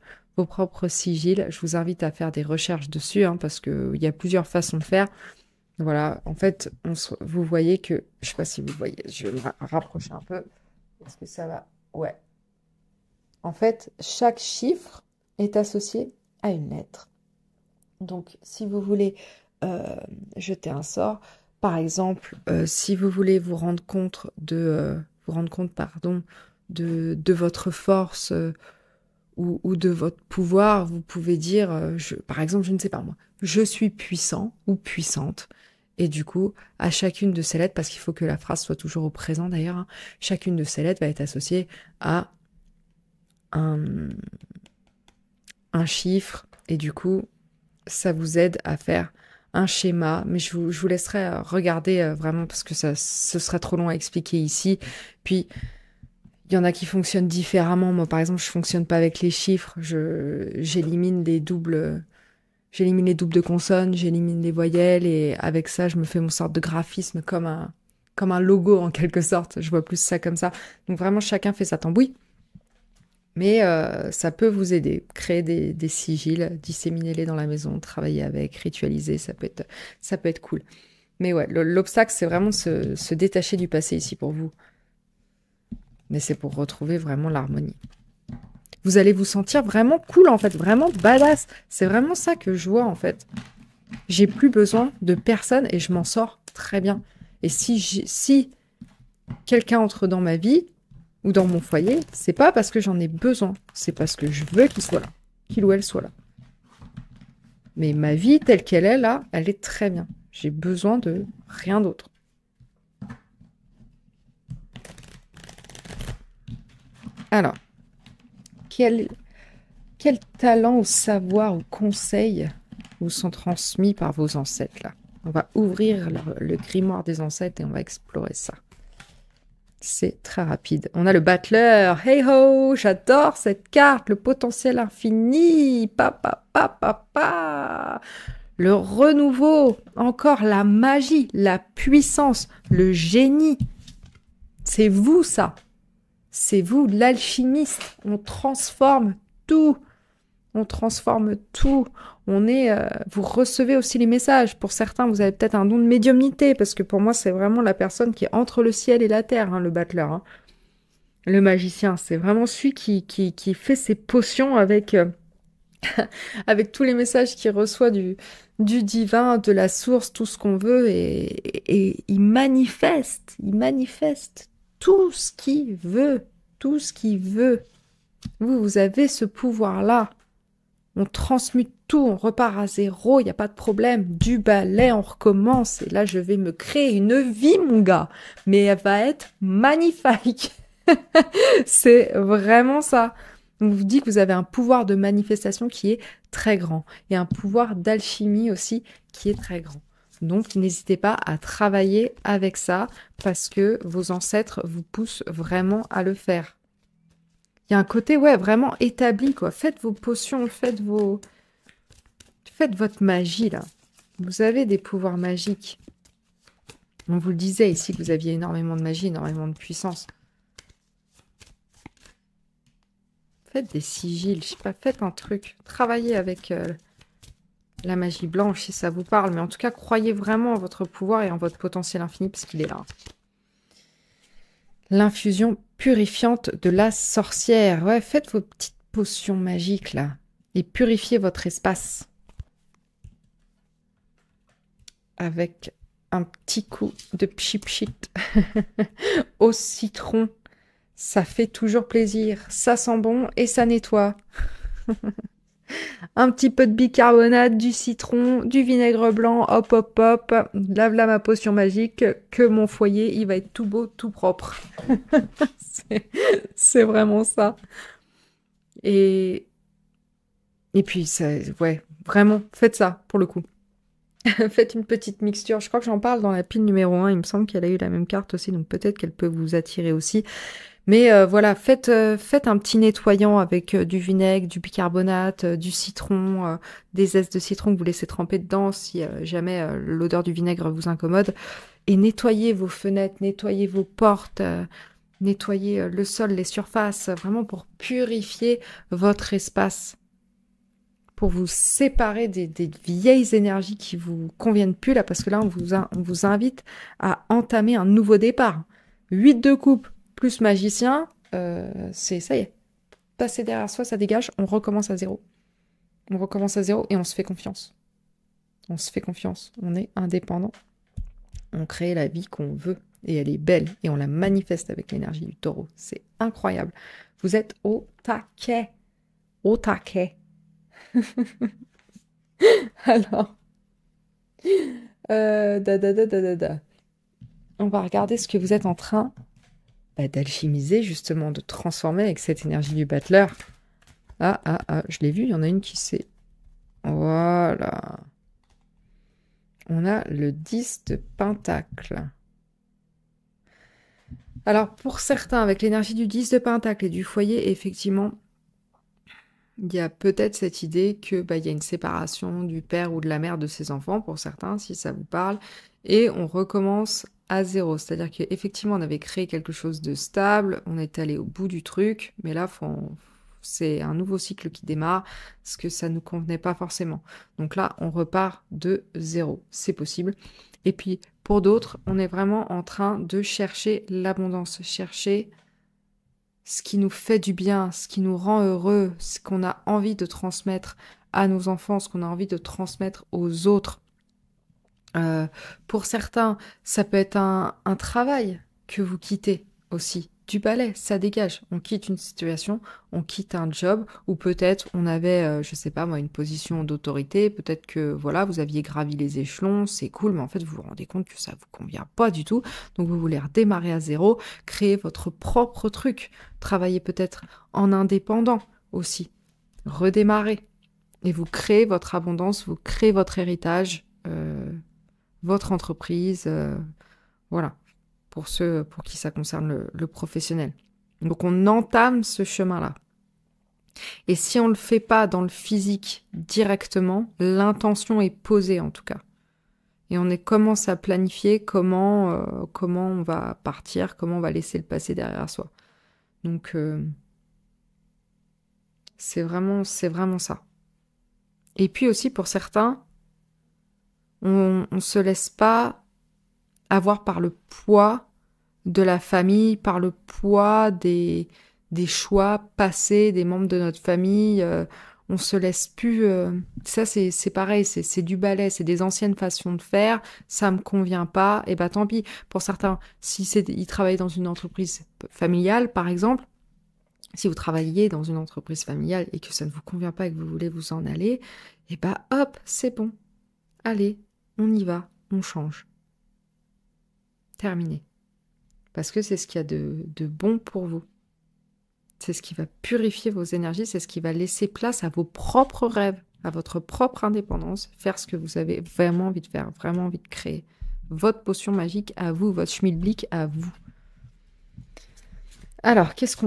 sigils. Je vous invite à faire des recherches dessus, hein, parce qu'il y a plusieurs façons de faire. Voilà, en fait, vous voyez que, je sais pas si vous voyez, je vais me rapprocher un peu. Est-ce que ça va? Ouais. En fait, chaque chiffre est associé à une lettre. Donc, si vous voulez jeter un sort, par exemple, si vous voulez vous rendre compte de votre force ou de votre pouvoir, vous pouvez dire, par exemple, je ne sais pas moi, je suis puissant ou puissante. Et du coup, à chacune de ces lettres, parce qu'il faut que la phrase soit toujours au présent d'ailleurs, hein, chacune de ces lettres va être associée à un chiffre. Et du coup, ça vous aide à faire un schéma. Mais je vous laisserai regarder vraiment parce que ce serait trop long à expliquer ici. Puis, il y en a qui fonctionnent différemment. Moi, par exemple, je fonctionne pas avec les chiffres. J'élimine les doubles de consonnes, j'élimine les voyelles et avec ça, je me fais mon sorte de graphisme comme un logo en quelque sorte. Je vois plus ça comme ça. Donc vraiment, chacun fait sa tambouille. Mais ça peut vous aider. Créer des sigils, disséminer-les dans la maison, travailler avec, ritualiser, ça peut être cool. Mais ouais, l'obstacle, c'est vraiment se détacher du passé ici pour vous. Mais c'est pour retrouver vraiment l'harmonie. Vous allez vous sentir vraiment cool, en fait, vraiment badass. C'est vraiment ça que je vois, en fait. J'ai plus besoin de personne et je m'en sors très bien. Et si quelqu'un entre dans ma vie ou dans mon foyer, c'est pas parce que j'en ai besoin, c'est parce que je veux qu'il soit là, qu'il ou elle soit là. Mais ma vie telle qu'elle est là, elle est très bien. J'ai besoin de rien d'autre. Alors, quel talent ou savoir ou conseil vous sont transmis par vos ancêtres là? On va ouvrir le grimoire des ancêtres et on va explorer ça. C'est très rapide. On a le battleur. Hey ho, j'adore cette carte. Le potentiel infini. Pa. Le renouveau. Encore la magie, la puissance, le génie. C'est vous ça. C'est vous, l'alchimiste. On transforme tout. On transforme tout. Vous recevez aussi les messages. Pour certains, vous avez peut-être un don de médiumnité, parce que pour moi, c'est vraiment la personne qui est entre le ciel et la terre, hein, le battleur. Hein. Le magicien, c'est vraiment celui qui fait ses potions avec, avec tous les messages qu'il reçoit du divin, de la source, tout ce qu'on veut, et il manifeste tout ce qu'il veut, tout ce qu'il veut. Vous avez ce pouvoir-là. On transmute tout, on repart à zéro, il n'y a pas de problème. Du balai, on recommence. Et là, je vais me créer une vie, mon gars. Mais elle va être magnifique. C'est vraiment ça. On vous dit que vous avez un pouvoir de manifestation qui est très grand. Et un pouvoir d'alchimie aussi qui est très grand. Donc, n'hésitez pas à travailler avec ça parce que vos ancêtres vous poussent vraiment à le faire. Il y a un côté, ouais, vraiment établi, quoi. Faites vos potions, faites votre magie, là. Vous avez des pouvoirs magiques. On vous le disait ici que vous aviez énormément de magie, énormément de puissance. Faites des sigils, je sais pas, faites un truc. Travaillez avec la magie blanche, si ça vous parle. Mais en tout cas, croyez vraiment en votre pouvoir et en votre potentiel infini, parce qu'il est là. L'infusion purifiante de la sorcière. Ouais, faites vos petites potions magiques, là. et purifiez votre espace avec un petit coup de pchit au citron. Ça fait toujours plaisir, ça sent bon et ça nettoie. Un petit peu de bicarbonate, du citron, du vinaigre blanc, hop hop hop, lave là ma potion magique, que mon foyer il va être tout beau, tout propre. C'est vraiment ça. Et, et puis, ça, ouais, vraiment, faites ça pour le coup. Faites une petite mixture. Je crois que j'en parle dans la pile numéro 1. Il me semble qu'elle a eu la même carte aussi, donc peut-être qu'elle peut vous attirer aussi. Mais voilà, faites un petit nettoyant avec du vinaigre, du bicarbonate, du citron, des zestes de citron que vous laissez tremper dedans si jamais l'odeur du vinaigre vous incommode. Et nettoyez vos fenêtres, nettoyez vos portes, nettoyez le sol, les surfaces, vraiment pour purifier votre espace, pour vous séparer des vieilles énergies qui vous conviennent plus là, parce que là, on vous invite à entamer un nouveau départ. 8 de coupe plus magicien, c'est ça y est. Passer derrière soi, ça dégage, on recommence à zéro. On recommence à zéro et on se fait confiance. On se fait confiance, on est indépendant. On crée la vie qu'on veut et elle est belle et on la manifeste avec l'énergie du taureau. C'est incroyable. Vous êtes au taquet. Au taquet. Alors, on va regarder ce que vous êtes en train d'alchimiser, justement, de transformer avec cette énergie du battleur. Je l'ai vu, il y en a une qui s'est... Voilà. On a le 10 de pentacle. Alors, pour certains, avec l'énergie du 10 de pentacle et du foyer, effectivement, il y a peut-être cette idée que il y a une séparation du père ou de la mère de ses enfants, pour certains, si ça vous parle, et on recommence à zéro. C'est-à-dire qu'effectivement, on avait créé quelque chose de stable, on est allé au bout du truc, mais là, c'est un nouveau cycle qui démarre, parce que ça ne nous convenait pas forcément. Donc là, on repart de zéro. C'est possible. Et puis, pour d'autres, on est vraiment en train de chercher l'abondance, chercher ce qui nous fait du bien, ce qui nous rend heureux, ce qu'on a envie de transmettre à nos enfants, ce qu'on a envie de transmettre aux autres. Pour certains, ça peut être un travail que vous quittez aussi. Du balai, ça dégage. On quitte une situation, on quitte un job, ou peut-être on avait, je sais pas moi, une position d'autorité, peut-être que voilà, vous aviez gravi les échelons, c'est cool, mais en fait vous vous rendez compte que ça vous convient pas du tout, donc vous voulez redémarrer à zéro, créer votre propre truc, travailler peut-être en indépendant aussi, redémarrer, et vous créez votre abondance, vous créez votre héritage, votre entreprise, voilà, pour ceux pour qui ça concerne le professionnel. Donc on entame ce chemin-là. Et si on ne le fait pas dans le physique directement, l'intention est posée en tout cas. Et on commence à planifier comment on va partir, comment on va laisser le passé derrière soi. Donc c'est vraiment ça. Et puis aussi pour certains, on se laisse pas avoir par le poids de la famille, par le poids des choix passés des membres de notre famille. On se laisse plus... ça, c'est pareil, c'est du balai, c'est des anciennes façons de faire, ça me convient pas, et tant pis. Pour certains, si ils travaillent dans une entreprise familiale, par exemple, si vous travaillez dans une entreprise familiale et que ça ne vous convient pas et que vous voulez vous en aller, hop, c'est bon. Allez, on y va, on change. Terminé. Parce que c'est ce qu'il y a de bon pour vous. C'est ce qui va purifier vos énergies, c'est ce qui va laisser place à vos propres rêves, à votre propre indépendance, faire ce que vous avez vraiment envie de faire, vraiment envie de créer. Votre potion magique à vous, votre schmilblick à vous. Alors, qu'est-ce que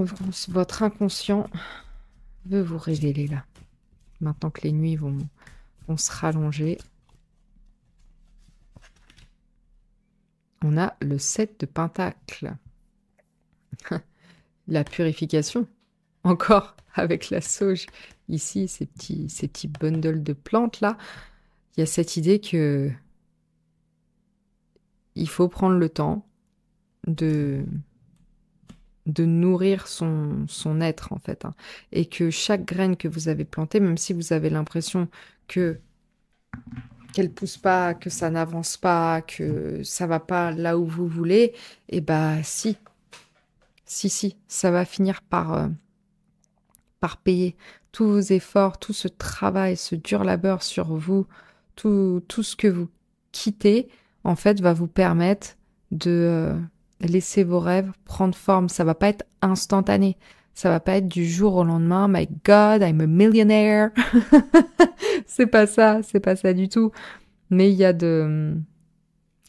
votre inconscient veut vous révéler là? Maintenant que les nuits vont se rallonger. On a le 7 de pentacle. La purification. Encore avec la sauge. Ici, ces petits bundles de plantes là. Il y a cette idée que il faut prendre le temps de de nourrir son être, en fait. Hein. Et que chaque graine que vous avez plantée, même si vous avez l'impression que qu'elle pousse pas, que ça n'avance pas, que ça va pas là où vous voulez, et bah si, ça va finir par payer tous vos efforts, tout ce travail, ce dur labeur sur vous, tout ce que vous quittez, en fait, va vous permettre de laisser vos rêves prendre forme. Ça va pas être instantané. Ça va pas être du jour au lendemain. My God, I'm a millionaire. C'est pas ça du tout. Mais il y a de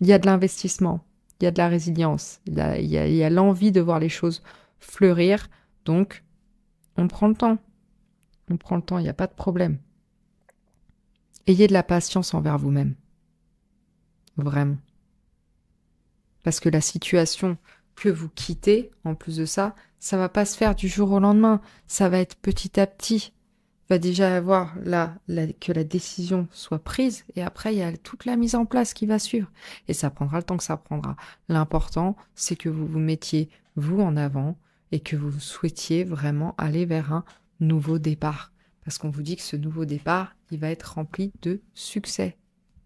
l'investissement, il y a de la résilience, il y a l'envie de voir les choses fleurir. Donc, on prend le temps. On prend le temps, il n'y a pas de problème. Ayez de la patience envers vous-même. Vraiment. Parce que la situation que vous quittez, en plus de ça, ça va pas se faire du jour au lendemain. Ça va être petit à petit. Il va déjà avoir que la décision soit prise et après, il y a toute la mise en place qui va suivre. Et ça prendra le temps que ça prendra. L'important, c'est que vous vous mettiez, vous, en avant et que vous souhaitiez vraiment aller vers un nouveau départ. Parce qu'on vous dit que ce nouveau départ, il va être rempli de succès.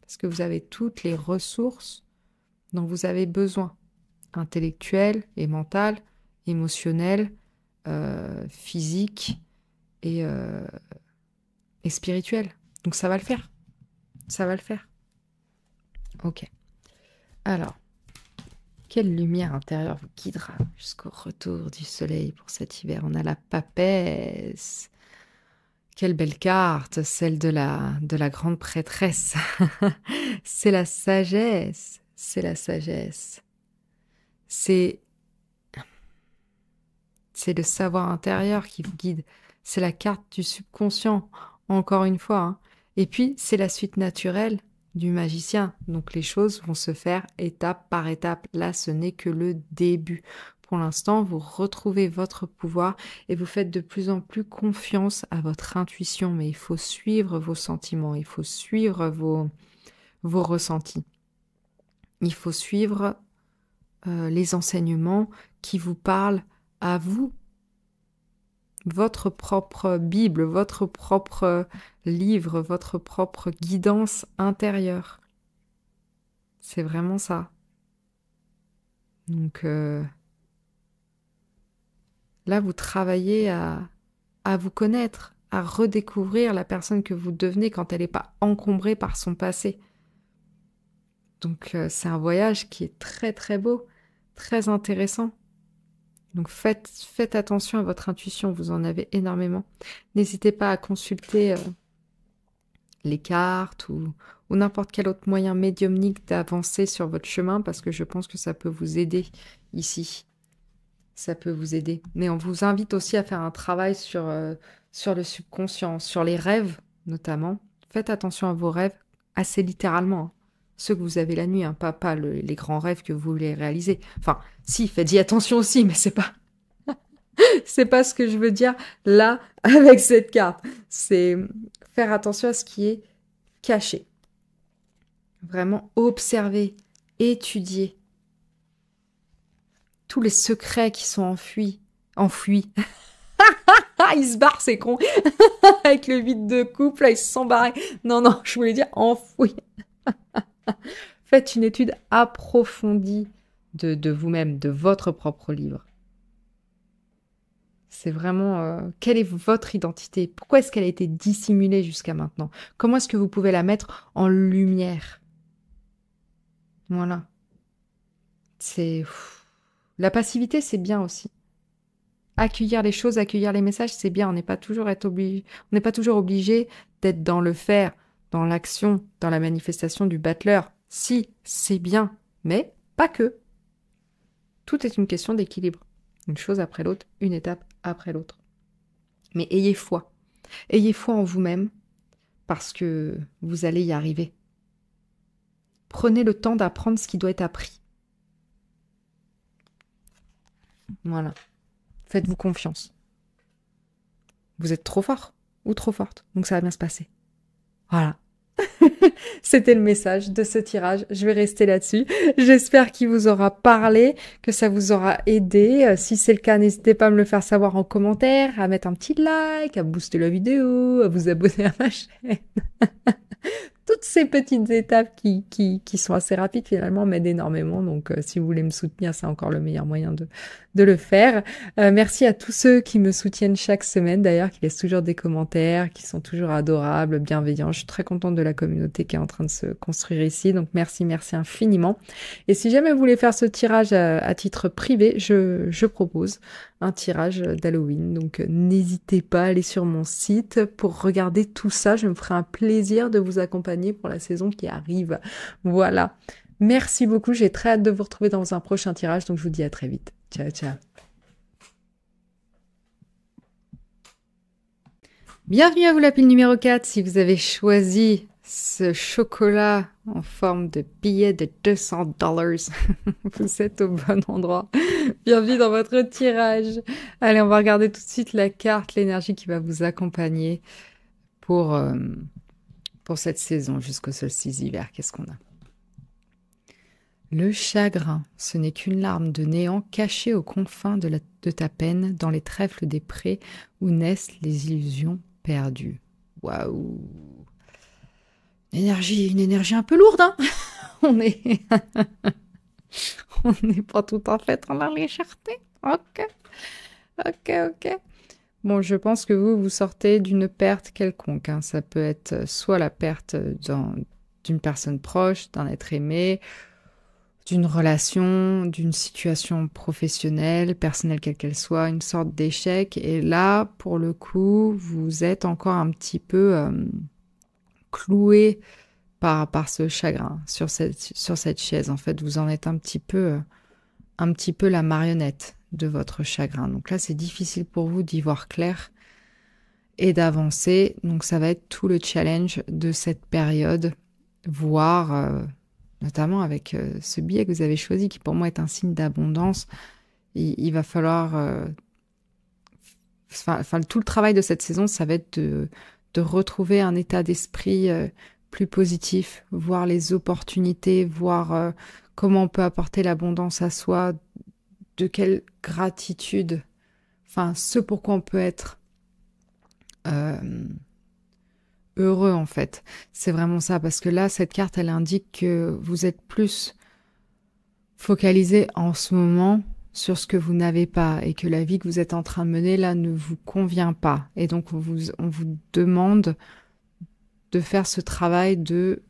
Parce que vous avez toutes les ressources dont vous avez besoin. Intellectuelles et mentales, émotionnelles, physiques et spirituelles. Donc ça va le faire. Ça va le faire. Ok. Alors, quelle lumière intérieure vous guidera jusqu'au retour du soleil pour cet hiver? On a la papesse. Quelle belle carte, celle de la grande prêtresse. C'est la sagesse. C'est la sagesse. C'est le savoir intérieur qui vous guide. C'est la carte du subconscient, encore une fois. Hein. Et puis, c'est la suite naturelle du magicien. Donc, les choses vont se faire étape par étape. Là, ce n'est que le début. Pour l'instant, vous retrouvez votre pouvoir et vous faites de plus en plus confiance à votre intuition. Mais il faut suivre vos sentiments, il faut suivre vos ressentis. Il faut suivre les enseignements qui vous parlent à vous, votre propre Bible, votre propre livre, votre propre guidance intérieure. C'est vraiment ça. Donc là, vous travaillez à vous connaître, à redécouvrir la personne que vous devenez quand elle n'est pas encombrée par son passé. Donc c'est un voyage qui est très très beau, très intéressant. Donc faites attention à votre intuition, vous en avez énormément. N'hésitez pas à consulter les cartes ou n'importe quel autre moyen médiumnique d'avancer sur votre chemin parce que je pense que ça peut vous aider ici. Ça peut vous aider. Mais on vous invite aussi à faire un travail sur le subconscient, sur les rêves notamment. Faites attention à vos rêves, assez littéralement. Hein. Ceux que vous avez la nuit, hein, pas les grands rêves que vous voulez réaliser. Enfin, si, faites-y attention aussi, mais c'est pas ce que je veux dire là avec cette carte. C'est faire attention à ce qui est caché. Vraiment observer, étudier tous les secrets qui sont enfouis. Il se barre, c'est con. Avec le vide de couple, là, ils se sont barrés. Non, je voulais dire enfouis. Faites une étude approfondie de vous-même, de votre propre livre. C'est vraiment quelle est votre identité? Pourquoi est-ce qu'elle a été dissimulée jusqu'à maintenant? Comment est-ce que vous pouvez la mettre en lumière? Voilà. La passivité, c'est bien aussi. Accueillir les choses, accueillir les messages, c'est bien. On n'est pas toujours obligé d'être dans le faire, dans l'action, dans la manifestation du battleur. Si, c'est bien, mais pas que. Tout est une question d'équilibre. Une chose après l'autre, une étape après l'autre. Mais ayez foi. Ayez foi en vous-même parce que vous allez y arriver. Prenez le temps d'apprendre ce qui doit être appris. Voilà. Faites-vous confiance. Vous êtes trop fort ou trop forte, donc ça va bien se passer. Voilà. C'était le message de ce tirage. Je vais rester là-dessus. J'espère qu'il vous aura parlé, que ça vous aura aidé. Si c'est le cas, n'hésitez pas à me le faire savoir en commentaire, à mettre un petit like, à booster la vidéo, à vous abonner à ma chaîne. Toutes ces petites étapes qui sont assez rapides finalement m'aident énormément. Donc si vous voulez me soutenir, c'est encore le meilleur moyen de le faire. Merci à tous ceux qui me soutiennent chaque semaine d'ailleurs, qui laissent toujours des commentaires, qui sont toujours adorables, bienveillants. Je suis très contente de la communauté qui est en train de se construire ici. Donc merci infiniment. Et si jamais vous voulez faire ce tirage à titre privé, je propose un tirage d'Halloween. Donc n'hésitez pas à aller sur mon site pour regarder tout ça. Je me ferai un plaisir de vous accompagner pour la saison qui arrive. Voilà. Merci beaucoup. J'ai très hâte de vous retrouver dans un prochain tirage. Donc je vous dis à très vite. Ciao, ciao. Bienvenue à vous la pile numéro 4. Si vous avez choisi ce chocolat en forme de billet de $200, vous êtes au bon endroit. Bienvenue dans votre tirage. Allez, on va regarder tout de suite la carte, l'énergie qui va vous accompagner pour cette saison jusqu'au solstice d'hiver. Qu'est-ce qu'on a? Le chagrin, ce n'est qu'une larme de néant cachée aux confins de ta peine, dans les trèfles des prés où naissent les illusions perdues. Waouh! Une énergie un peu lourde, hein? On est... On n'est pas tout en fait dans la légèreté. Ok. Bon, je pense que vous sortez d'une perte quelconque, hein. Ça peut être soit la perte d'une personne proche, d'un être aimé, d'une relation, d'une situation professionnelle, personnelle quelle qu'elle soit, une sorte d'échec. Et là, pour le coup, vous êtes encore un petit peu cloué par ce chagrin sur cette chaise. En fait, vous en êtes un petit peu la marionnette de votre chagrin. Donc là, c'est difficile pour vous d'y voir clair et d'avancer. Donc ça va être tout le challenge de cette période, voire notamment avec ce billet que vous avez choisi, qui pour moi est un signe d'abondance. Il va falloir... tout le travail de cette saison, ça va être de retrouver un état d'esprit plus positif, voir les opportunités, voir comment on peut apporter l'abondance à soi, de quelle gratitude, ce pourquoi on peut être heureux en fait. C'est vraiment ça, parce que là, cette carte, elle indique que vous êtes plus focalisé en ce moment sur ce que vous n'avez pas et que la vie que vous êtes en train de mener là ne vous convient pas. Et donc, on vous demande de faire ce travail de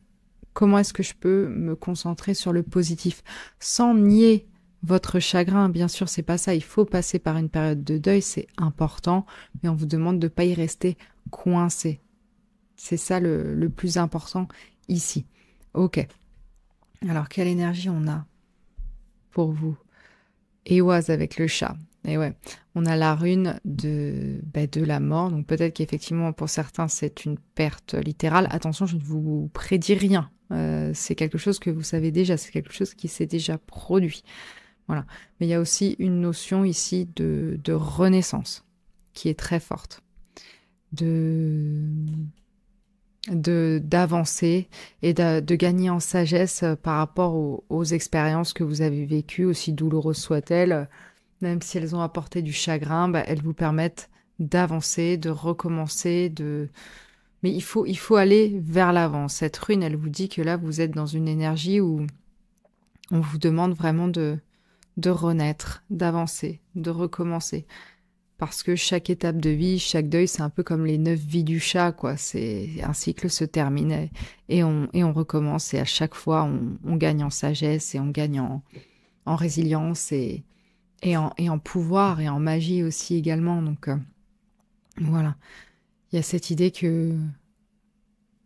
comment est-ce que je peux me concentrer sur le positif sans nier votre chagrin. Bien sûr, c'est pas ça. Il faut passer par une période de deuil, c'est important, mais on vous demande de pas y rester coincé. C'est ça le plus important ici. Ok. Alors, quelle énergie on a pour vous? Ehwaz avec le chat. Et ouais, on a la rune de la mort. Donc peut-être qu'effectivement, pour certains, c'est une perte littérale. Attention, je ne vous prédis rien. C'est quelque chose que vous savez déjà. C'est quelque chose qui s'est déjà produit. Voilà. Mais il y a aussi une notion ici de renaissance qui est très forte. D'avancer et de gagner en sagesse par rapport aux expériences que vous avez vécues, aussi douloureuses soient-elles, même si elles ont apporté du chagrin, elles vous permettent d'avancer, de recommencer, mais il faut aller vers l'avant. Cette rune, elle vous dit que là, vous êtes dans une énergie où on vous demande vraiment de renaître, d'avancer, de recommencer. Parce que chaque étape de vie, chaque deuil, c'est un peu comme les 9 vies du chat, quoi. C'est un cycle se termine et on recommence. Et à chaque fois, on gagne en sagesse et on gagne en résilience et en pouvoir et en magie aussi également. Donc voilà, il y a cette idée que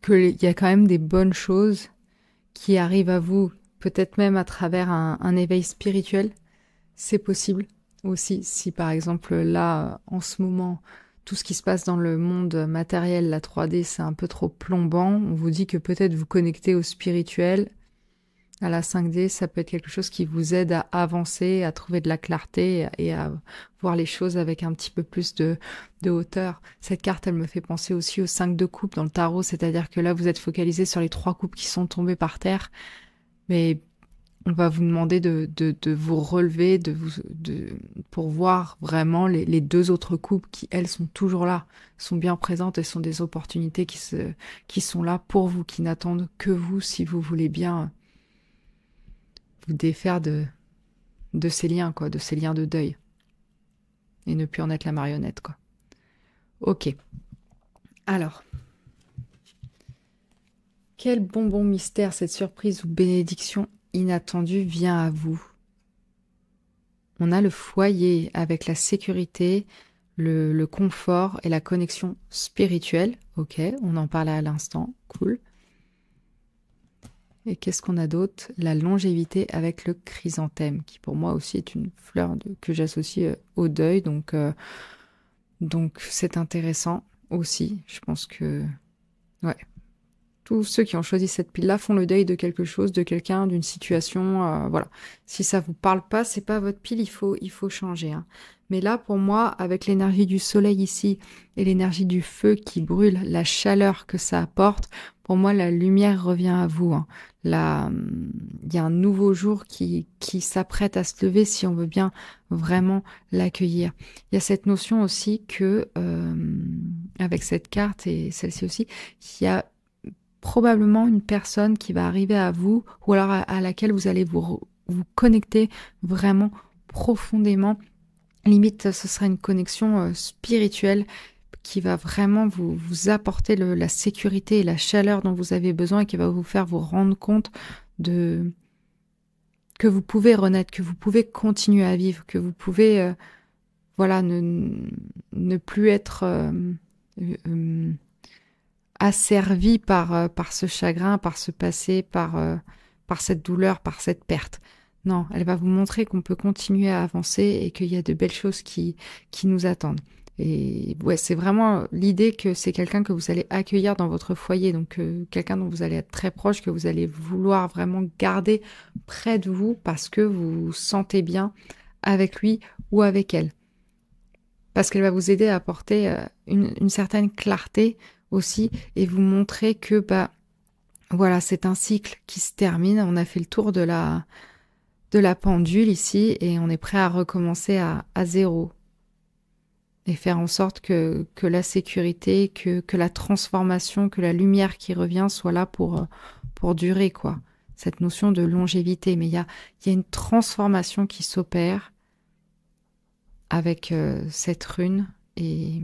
il y a quand même des bonnes choses qui arrivent à vous, peut-être même à travers un éveil spirituel. C'est possible aussi, si par exemple là, en ce moment, tout ce qui se passe dans le monde matériel, la 3D, c'est un peu trop plombant, on vous dit que peut-être vous connectez au spirituel, À la 5D, ça peut être quelque chose qui vous aide à avancer, à trouver de la clarté et à voir les choses avec un petit peu plus de hauteur. Cette carte, elle me fait penser aussi aux 5 de coupe dans le tarot, c'est-à-dire que là, vous êtes focalisé sur les 3 coupes qui sont tombées par terre, mais on va vous demander de vous relever, pour voir vraiment les 2 autres coupes qui, elles, sont toujours là, sont bien présentes et sont des opportunités qui sont là pour vous, qui n'attendent que vous si vous voulez bien vous défaire de ces liens, quoi, de ces liens de deuil. Et ne plus en être la marionnette, quoi. Ok. Alors. Quel bonbon mystère, cette surprise ou bénédiction inattendue vient à vous? On a le foyer avec la sécurité, le confort et la connexion spirituelle. Ok, on en parlait à l'instant. Cool. Et qu'est-ce qu'on a d'autre? La longévité avec le chrysanthème, qui pour moi aussi est une fleur que j'associe au deuil. Donc c'est intéressant aussi. Je pense que... Ouais. Tous ceux qui ont choisi cette pile-là font le deuil de quelque chose, de quelqu'un, d'une situation. Voilà. Si ça vous parle pas, c'est pas votre pile, il faut changer. Hein. Mais là, pour moi, avec l'énergie du soleil ici et l'énergie du feu qui brûle, la chaleur que ça apporte, pour moi, la lumière revient à vous. Hein. Là, il y a un nouveau jour qui s'apprête à se lever si on veut bien vraiment l'accueillir. Il y a cette notion aussi que, avec cette carte et celle-ci aussi, il y a probablement une personne qui va arriver à vous ou alors à laquelle vous allez vous connecter vraiment profondément. Limite, ce sera une connexion spirituelle qui va vraiment vous apporter la sécurité et la chaleur dont vous avez besoin et qui va vous faire vous rendre compte que vous pouvez renaître, que vous pouvez continuer à vivre, que vous pouvez ne plus être asservi par ce chagrin, par ce passé, par cette douleur, par cette perte. Non, elle va vous montrer qu'on peut continuer à avancer et qu'il y a de belles choses qui nous attendent. Et ouais, c'est vraiment l'idée que c'est quelqu'un que vous allez accueillir dans votre foyer, donc quelqu'un dont vous allez être très proche, que vous allez vouloir vraiment garder près de vous parce que vous vous sentez bien avec lui ou avec elle. Parce qu'elle va vous aider à apporter une certaine clarté aussi et vous montrer que voilà, c'est un cycle qui se termine. On a fait le tour de la pendule ici et on est prêt à recommencer à zéro et faire en sorte que la sécurité, que la transformation, que la lumière qui revient soit là pour durer, quoi. Cette notion de longévité. Mais il y a une transformation qui s'opère avec cette rune et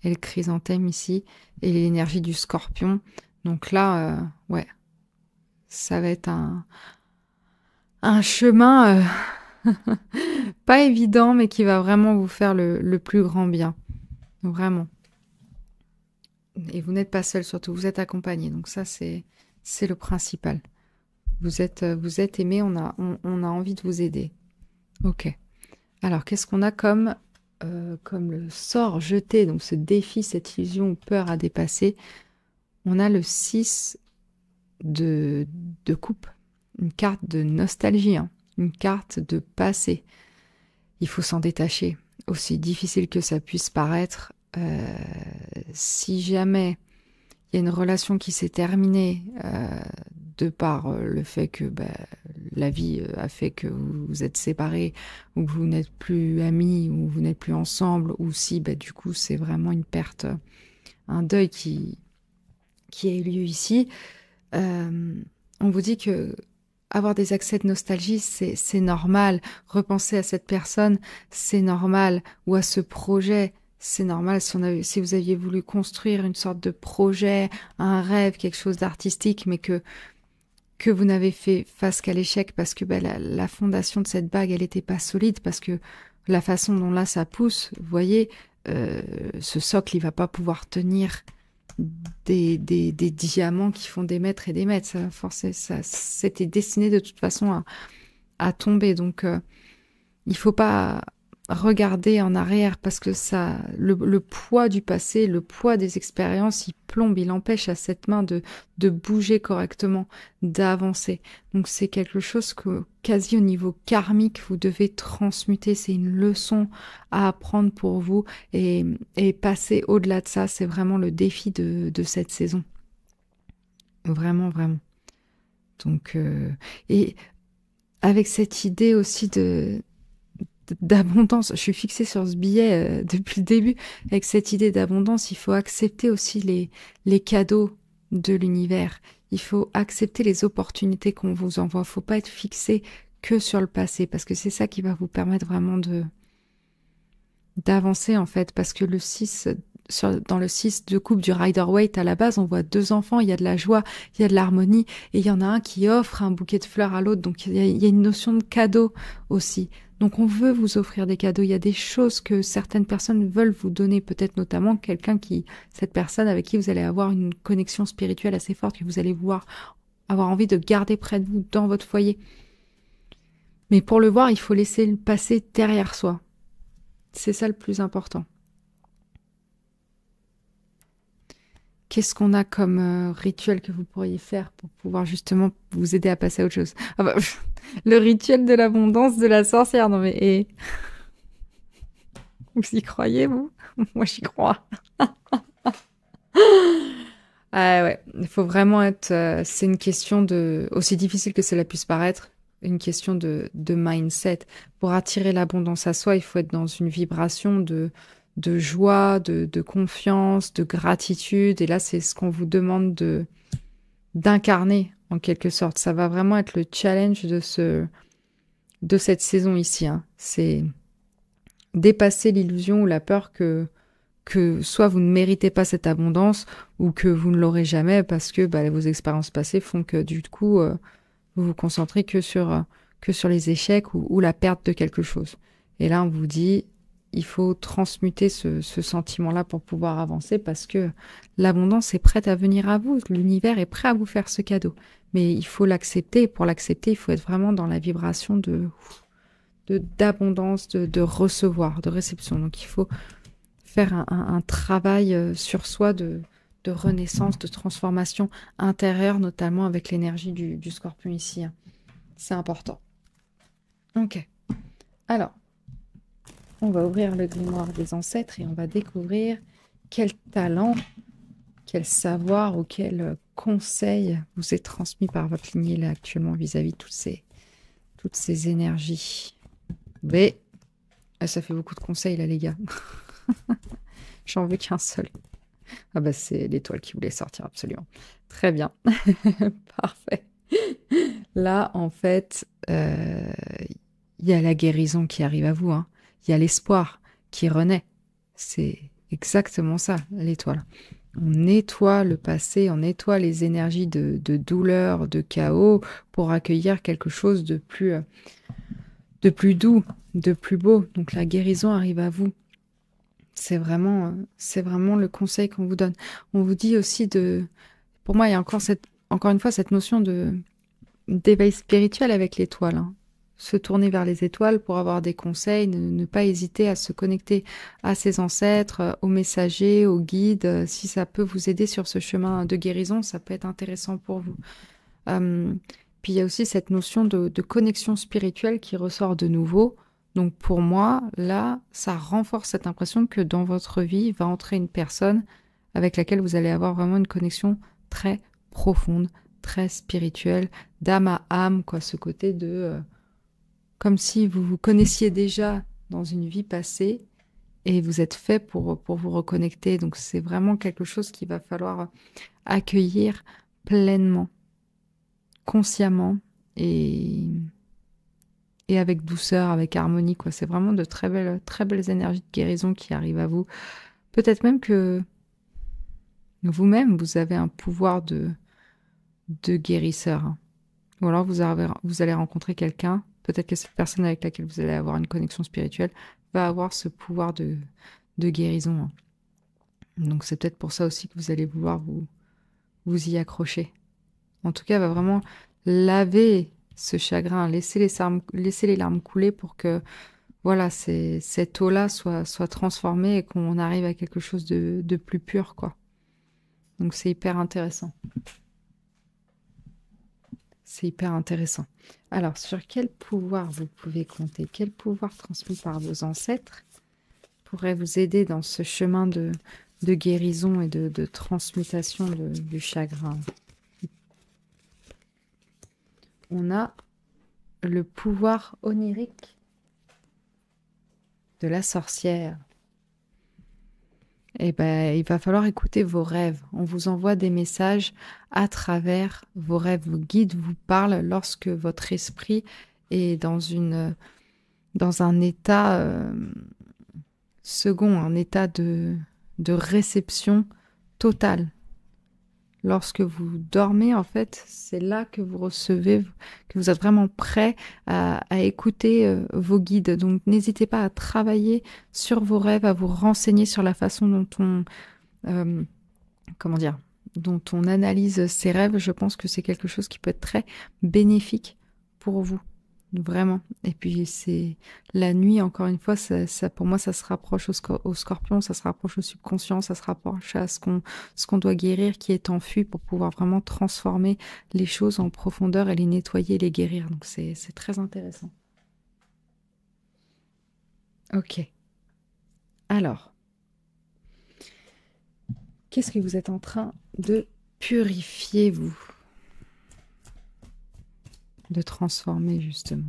le chrysanthème ici et l'énergie du scorpion. Donc là, ouais, ça va être un chemin pas évident, mais qui va vraiment vous faire le plus grand bien. Vraiment. Et vous n'êtes pas seul, surtout, vous êtes accompagné. Donc ça, c'est le principal. Vous êtes aimé, on a envie de vous aider. Ok. Alors, qu'est-ce qu'on a comme le sort jeté, donc ce défi, cette illusion ou peur à dépasser? On a le 6 de coupe, une carte de nostalgie, hein, une carte de passé. Il faut s'en détacher, aussi difficile que ça puisse paraître. Si jamais il y a une relation qui s'est terminée de par le fait que la vie a fait que vous êtes séparés ou que vous n'êtes plus amis ou vous n'êtes plus ensemble ou si du coup c'est vraiment une perte, un deuil qui a eu lieu ici, on vous dit que avoir des accès de nostalgie, c'est normal. Repenser à cette personne, c'est normal. Ou à ce projet, c'est normal. Si vous aviez voulu construire une sorte de projet, un rêve, quelque chose d'artistique, mais que vous n'avez fait face qu'à l'échec parce que la fondation de cette bague, elle n'était pas solide, parce que la façon dont là ça pousse, vous voyez, ce socle, il va pas pouvoir tenir des diamants qui font des mètres et des mètres. Ça c'était destiné de toute façon à tomber. Donc, il faut pas regarder en arrière parce que ça, le poids du passé, le poids des expériences, il plombe, il empêche à cette main de bouger correctement, d'avancer. Donc c'est quelque chose que quasi au niveau karmique, vous devez transmuter. C'est une leçon à apprendre pour vous et passer au-delà de ça. C'est vraiment le défi de cette saison. Vraiment, vraiment. Donc, et avec cette idée aussi d'abondance. Je suis fixée sur ce billet depuis le début. Avec cette idée d'abondance, il faut accepter aussi les cadeaux de l'univers. Il faut accepter les opportunités qu'on vous envoie. Il ne faut pas être fixé que sur le passé parce que c'est ça qui va vous permettre vraiment d'avancer en fait. Parce que le 6, dans le 6 de coupe du Rider-Waite, à la base, on voit deux enfants, il y a de la joie, il y a de l'harmonie et il y en a un qui offre un bouquet de fleurs à l'autre. Donc il y a une notion de cadeau aussi. Donc on veut vous offrir des cadeaux. Il y a des choses que certaines personnes veulent vous donner, peut-être notamment cette personne avec qui vous allez avoir une connexion spirituelle assez forte, que vous allez avoir envie de garder près de vous dans votre foyer. Mais pour le voir, il faut laisser le passé derrière soi. C'est ça le plus important. Qu'est-ce qu'on a comme rituel que vous pourriez faire pour pouvoir justement vous aider à passer à autre chose? Ah bah, le rituel de l'abondance de la sorcière, non mais... Vous y croyez, vous? Moi, j'y crois. Ah ouais, il faut vraiment être... c'est une question de... Aussi difficile que cela puisse paraître, une question de mindset. Pour attirer l'abondance à soi, il faut être dans une vibration de joie, de confiance, de gratitude. Et là, c'est ce qu'on vous demande d'incarner, en quelque sorte. Ça va vraiment être le challenge de cette saison ici. Hein. C'est dépasser l'illusion ou la peur que soit vous ne méritez pas cette abondance ou que vous ne l'aurez jamais parce que vos expériences passées font que du coup, vous vous concentrez que sur les échecs ou la perte de quelque chose. Et là, on vous dit, il faut transmuter ce sentiment-là pour pouvoir avancer parce que l'abondance est prête à venir à vous. L'univers est prêt à vous faire ce cadeau. Mais il faut l'accepter. Et pour l'accepter, il faut être vraiment dans la vibration d'abondance, de recevoir, de réception. Donc, il faut faire un travail sur soi de renaissance, de transformation intérieure, notamment avec l'énergie du scorpion ici. Hein. C'est important. Ok. Alors, on va ouvrir le grimoire des ancêtres et on va découvrir quel talent, quel savoir ou quel conseil vous est transmis par votre lignée là actuellement vis-à-vis de toutes ces énergies. Mais ça fait beaucoup de conseils là, les gars. J'en veux qu'un seul. Ah bah c'est l'étoile qui voulait sortir, absolument. Très bien. Parfait. Là, en fait, il y a la guérison qui arrive à vous. Hein. Il y a l'espoir qui renaît. C'est exactement ça, l'étoile. On nettoie le passé, on nettoie les énergies de douleur, de chaos, pour accueillir quelque chose de plus doux, de plus beau. Donc la guérison arrive à vous. C'est vraiment le conseil qu'on vous donne. On vous dit aussi pour moi, il y a encore une fois cette notion d'éveil spirituel avec l'étoile. Hein. Se tourner vers les étoiles pour avoir des conseils, ne pas hésiter à se connecter à ses ancêtres, aux messagers, aux guides. Si ça peut vous aider sur ce chemin de guérison, ça peut être intéressant pour vous. Puis il y a aussi cette notion de connexion spirituelle qui ressort de nouveau. Donc pour moi, là, ça renforce cette impression que dans votre vie va entrer une personne avec laquelle vous allez avoir vraiment une connexion très profonde, très spirituelle, d'âme à âme, quoi, ce côté comme si vous vous connaissiez déjà dans une vie passée et vous êtes fait pour vous reconnecter. Donc c'est vraiment quelque chose qu'il va falloir accueillir pleinement, consciemment et avec douceur, avec harmonie, quoi. C'est vraiment de très belles énergies de guérison qui arrivent à vous. Peut-être même que vous-même, vous avez un pouvoir de guérisseur. Hein. Ou alors vous allez rencontrer quelqu'un, peut-être que cette personne avec laquelle vous allez avoir une connexion spirituelle va avoir ce pouvoir de guérison. Hein. Donc c'est peut-être pour ça aussi que vous allez vouloir vous y accrocher. En tout cas, va vraiment laver ce chagrin, laisser les larmes couler pour que voilà, cette eau-là soit transformée et qu'on arrive à quelque chose de plus pur, quoi. Donc c'est hyper intéressant. C'est hyper intéressant. Alors, sur quel pouvoir vous pouvez compter? Quel pouvoir transmis par vos ancêtres pourrait vous aider dans ce chemin de guérison et de transmutation du chagrin? On a le pouvoir onirique de la sorcière. Eh ben, il va falloir écouter vos rêves. On vous envoie des messages à travers vos rêves. Vos guides vous parlent lorsque votre esprit est dans un état second, un état de réception totale. Lorsque vous dormez, en fait, c'est là que vous recevez, que vous êtes vraiment prêt à écouter vos guides. Donc, n'hésitez pas à travailler sur vos rêves, à vous renseigner sur la façon dont dont on analyse ces rêves. Je pense que c'est quelque chose qui peut être très bénéfique pour vous. Vraiment. Et puis c'est la nuit, encore une fois, ça pour moi, ça se rapproche au scorpion, ça se rapproche au subconscient, ça se rapproche à ce qu'on doit guérir, qui est enfui, pour pouvoir vraiment transformer les choses en profondeur et les nettoyer, les guérir. Donc c'est très intéressant. Ok. Alors, qu'est-ce que vous êtes en train de purifier, vous? De transformer, justement.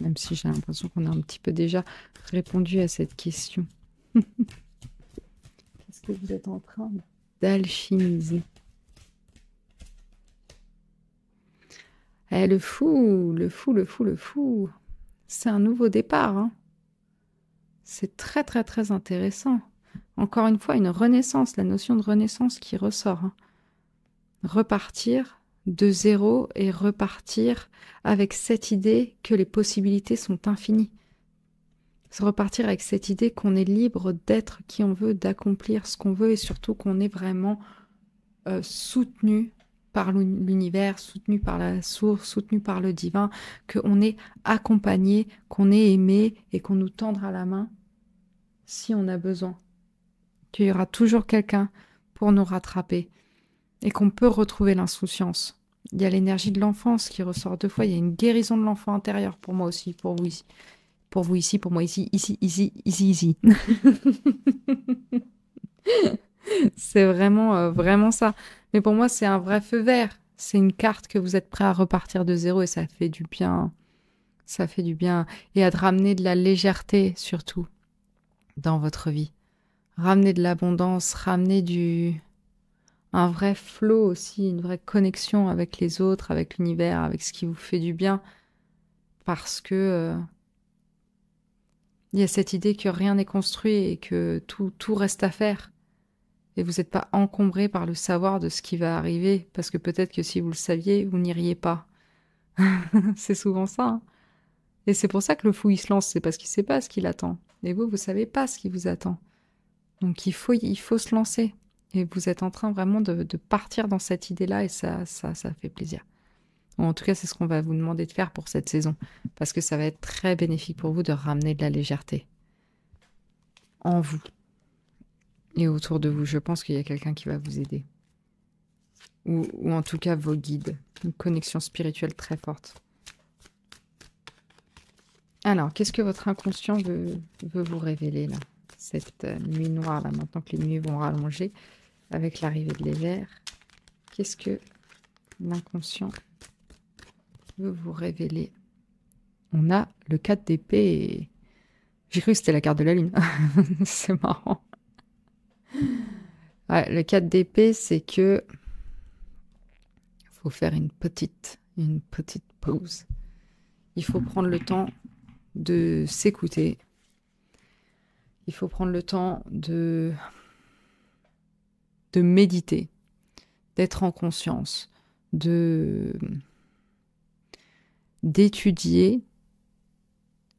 Même si j'ai l'impression qu'on a un petit peu déjà répondu à cette question. Qu'est-ce que vous êtes en train d'alchimiser? Le fou. C'est un nouveau départ, hein. C'est très, très, très intéressant. Encore une fois, une renaissance, la notion de renaissance qui ressort, hein. Repartir de zéro et repartir avec cette idée que les possibilités sont infinies. Se repartir avec cette idée qu'on est libre d'être qui on veut, d'accomplir ce qu'on veut, et surtout qu'on est vraiment soutenu par l'univers, soutenu par la source, soutenu par le divin, qu'on est accompagné, qu'on est aimé et qu'on nous tendra la main si on a besoin. Qu'il y aura toujours quelqu'un pour nous rattraper et qu'on peut retrouver l'insouciance. Il y a l'énergie de l'enfance qui ressort deux fois. Il y a une guérison de l'enfant intérieur pour moi aussi, pour vous ici. Pour vous ici, pour moi ici. C'est vraiment, vraiment ça. Mais pour moi, c'est un vrai feu vert. C'est une carte que vous êtes prêt à repartir de zéro et ça fait du bien. Ça fait du bien. Et à ramener de la légèreté, surtout, dans votre vie. Ramener de l'abondance, ramener un vrai flow aussi, une vraie connexion avec les autres, avec l'univers, avec ce qui vous fait du bien. Parce que il y a cette idée que rien n'est construit et que tout reste à faire. Et vous n'êtes pas encombré par le savoir de ce qui va arriver, parce que peut-être que si vous le saviez, vous n'iriez pas. C'est souvent ça, hein. Et c'est pour ça que le fou, il se lance, c'est parce qu'il ne sait pas ce qu'il attend. Et vous ne savez pas ce qui vous attend. Donc il faut se lancer. Et vous êtes en train vraiment de partir dans cette idée-là, et ça fait plaisir. Bon, en tout cas, c'est ce qu'on va vous demander de faire pour cette saison, parce que ça va être très bénéfique pour vous de ramener de la légèreté en vous et autour de vous. Je pense qu'il y a quelqu'un qui va vous aider. Ou en tout cas vos guides. Une connexion spirituelle très forte. Alors, qu'est-ce que votre inconscient veut vous révéler là? Cette nuit noire là, maintenant que les nuits vont rallonger avec l'arrivée de l'hiver. Qu'est-ce que l'inconscient veut vous révéler? On a le 4 d'épée. J'ai cru que c'était la carte de la lune. C'est marrant. Ouais, le 4 d'épée, c'est que faut faire une petite pause. Il faut prendre le temps de s'écouter. Il faut prendre le temps de méditer, d'être en conscience, d'étudier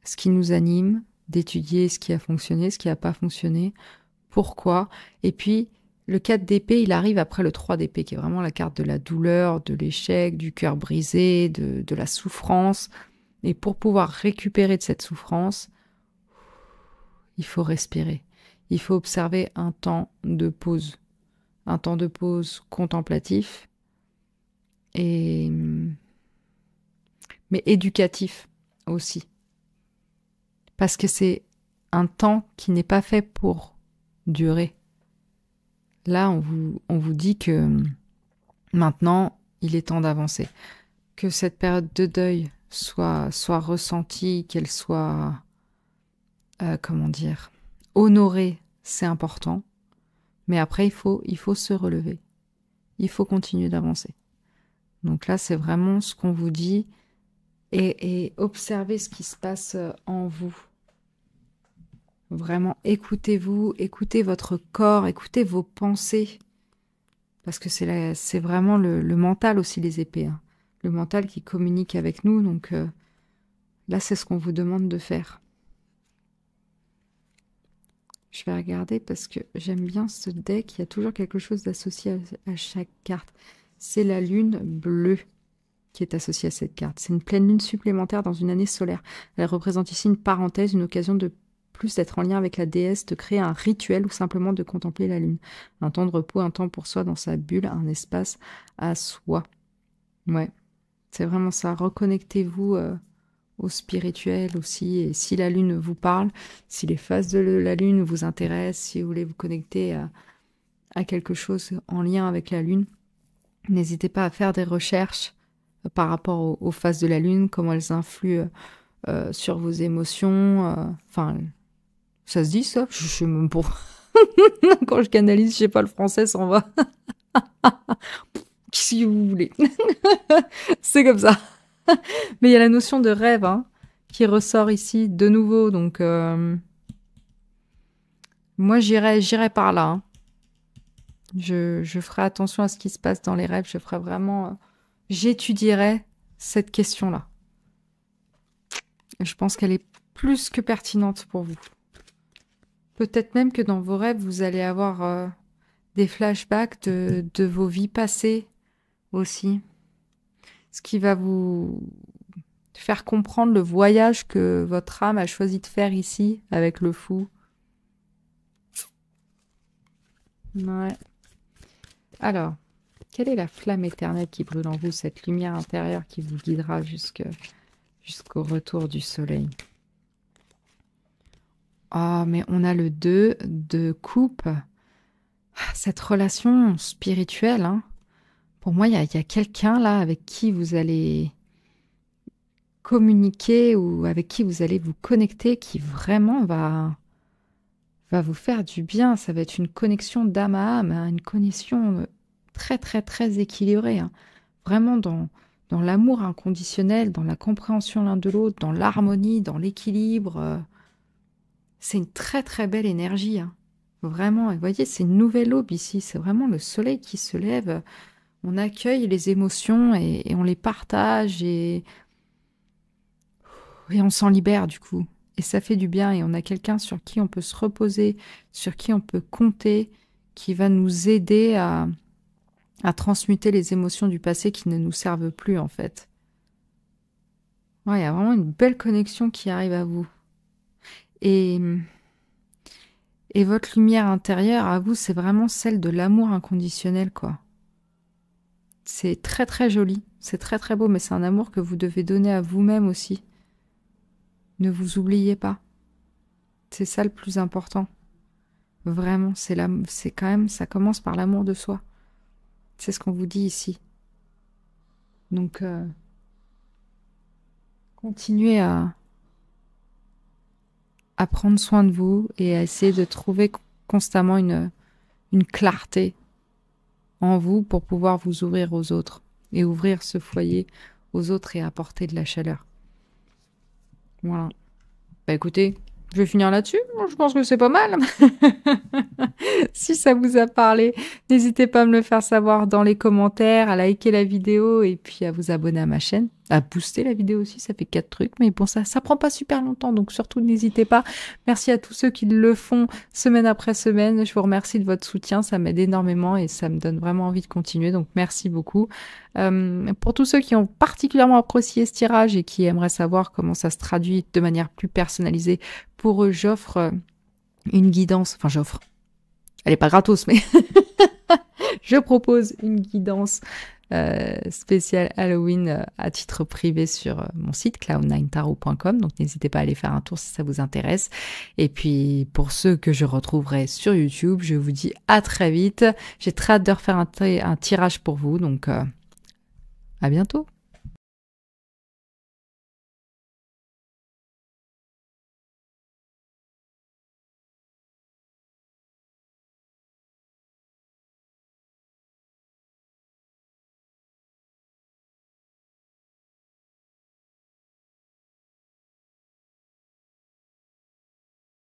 ce qui nous anime, d'étudier ce qui a fonctionné, ce qui n'a pas fonctionné, pourquoi. Et puis, le 4 d'épée, il arrive après le 3 d'épée, qui est vraiment la carte de la douleur, de l'échec, du cœur brisé, de la souffrance. Et pour pouvoir récupérer de cette souffrance, il faut respirer. Il faut observer un temps de pause contemplatif et mais éducatif aussi. Parce que c'est un temps qui n'est pas fait pour durer. Là, on vous dit que maintenant, il est temps d'avancer. Que cette période de deuil soit ressentie, qu'elle soit, honorée, c'est important. Mais après, il faut se relever. Il faut continuer d'avancer. Donc là, c'est vraiment ce qu'on vous dit. Et observez ce qui se passe en vous. Vraiment, écoutez-vous, écoutez votre corps, écoutez vos pensées. Parce que c'est vraiment le mental aussi, les épées. Hein. Le mental qui communique avec nous. Donc là, c'est ce qu'on vous demande de faire. Je vais regarder parce que j'aime bien ce deck. Il y a toujours quelque chose d'associé à chaque carte. C'est la lune bleue qui est associée à cette carte. C'est une pleine lune supplémentaire dans une année solaire. Elle représente ici une parenthèse, une occasion de plus d'être en lien avec la déesse, de créer un rituel ou simplement de contempler la lune. Un temps de repos, un temps pour soi dans sa bulle, un espace à soi. Ouais, c'est vraiment ça. Reconnectez-vous au spirituel aussi. Et si la lune vous parle, si les phases de la lune vous intéressent, si vous voulez vous connecter à quelque chose en lien avec la lune, n'hésitez pas à faire des recherches par rapport aux phases de la lune, comment elles influent sur vos émotions. Ça se dit ça? Je sais même pas. Quand je canalise, je sais pas, le français s'en va. Si vous voulez. C'est comme ça. Mais il y a la notion de rêve hein, qui ressort ici de nouveau. Donc, moi, j'irai par là. Hein. Je ferai attention à ce qui se passe dans les rêves. Je ferai vraiment... j'étudierai cette question-là. Je pense qu'elle est plus que pertinente pour vous. Peut-être même que dans vos rêves, vous allez avoir des flashbacks de vos vies passées aussi. Ce qui va vous faire comprendre le voyage que votre âme a choisi de faire ici avec le fou. Ouais. Alors, quelle est la flamme éternelle qui brûle en vous, cette lumière intérieure qui vous guidera jusqu'au retour du soleil? Ah, mais on a le 2 de coupe. Cette relation spirituelle, hein. Pour moi, il y a quelqu'un là avec qui vous allez communiquer ou avec qui vous allez vous connecter qui vraiment va vous faire du bien. Ça va être une connexion d'âme à âme, hein, une connexion très, très, très équilibrée. Hein. Vraiment dans l'amour inconditionnel, dans la compréhension l'un de l'autre, dans l'harmonie, dans l'équilibre. C'est une très, très belle énergie. Hein. Vraiment, et vous voyez, c'est une nouvelle aube ici. C'est vraiment le soleil qui se lève. On accueille les émotions et on les partage et on s'en libère du coup. Et ça fait du bien et on a quelqu'un sur qui on peut se reposer, sur qui on peut compter, qui va nous aider à transmuter les émotions du passé qui ne nous servent plus en fait. Ouais, il y a vraiment une belle connexion qui arrive à vous. Et votre lumière intérieure à vous, c'est vraiment celle de l'amour inconditionnel quoi. C'est très très joli, c'est très très beau, mais c'est un amour que vous devez donner à vous-même aussi. Ne vous oubliez pas. C'est ça le plus important. Vraiment, c'est quand même, ça commence par l'amour de soi. C'est ce qu'on vous dit ici. Donc, continuez à prendre soin de vous et à essayer de trouver constamment une clarté en vous pour pouvoir vous ouvrir aux autres et ouvrir ce foyer aux autres et apporter de la chaleur. Voilà. Bah écoutez, je vais finir là-dessus. Je pense que c'est pas mal. Si ça vous a parlé, n'hésitez pas à me le faire savoir dans les commentaires, à liker la vidéo et puis à vous abonner à ma chaîne. à booster la vidéo aussi, ça fait 4 trucs, mais bon, ça prend pas super longtemps, donc surtout n'hésitez pas. Merci à tous ceux qui le font semaine après semaine, je vous remercie de votre soutien, ça m'aide énormément et ça me donne vraiment envie de continuer, donc merci beaucoup. Pour tous ceux qui ont particulièrement apprécié ce tirage et qui aimeraient savoir comment ça se traduit de manière plus personnalisée, pour eux, j'offre une guidance, enfin j'offre, elle est pas gratos, mais je propose une guidance spéciale Halloween à titre privé sur mon site cloud9tarot.com, donc n'hésitez pas à aller faire un tour si ça vous intéresse. Et puis pour ceux que je retrouverai sur YouTube, je vous dis à très vite. J'ai très hâte de refaire un tirage pour vous, donc à bientôt.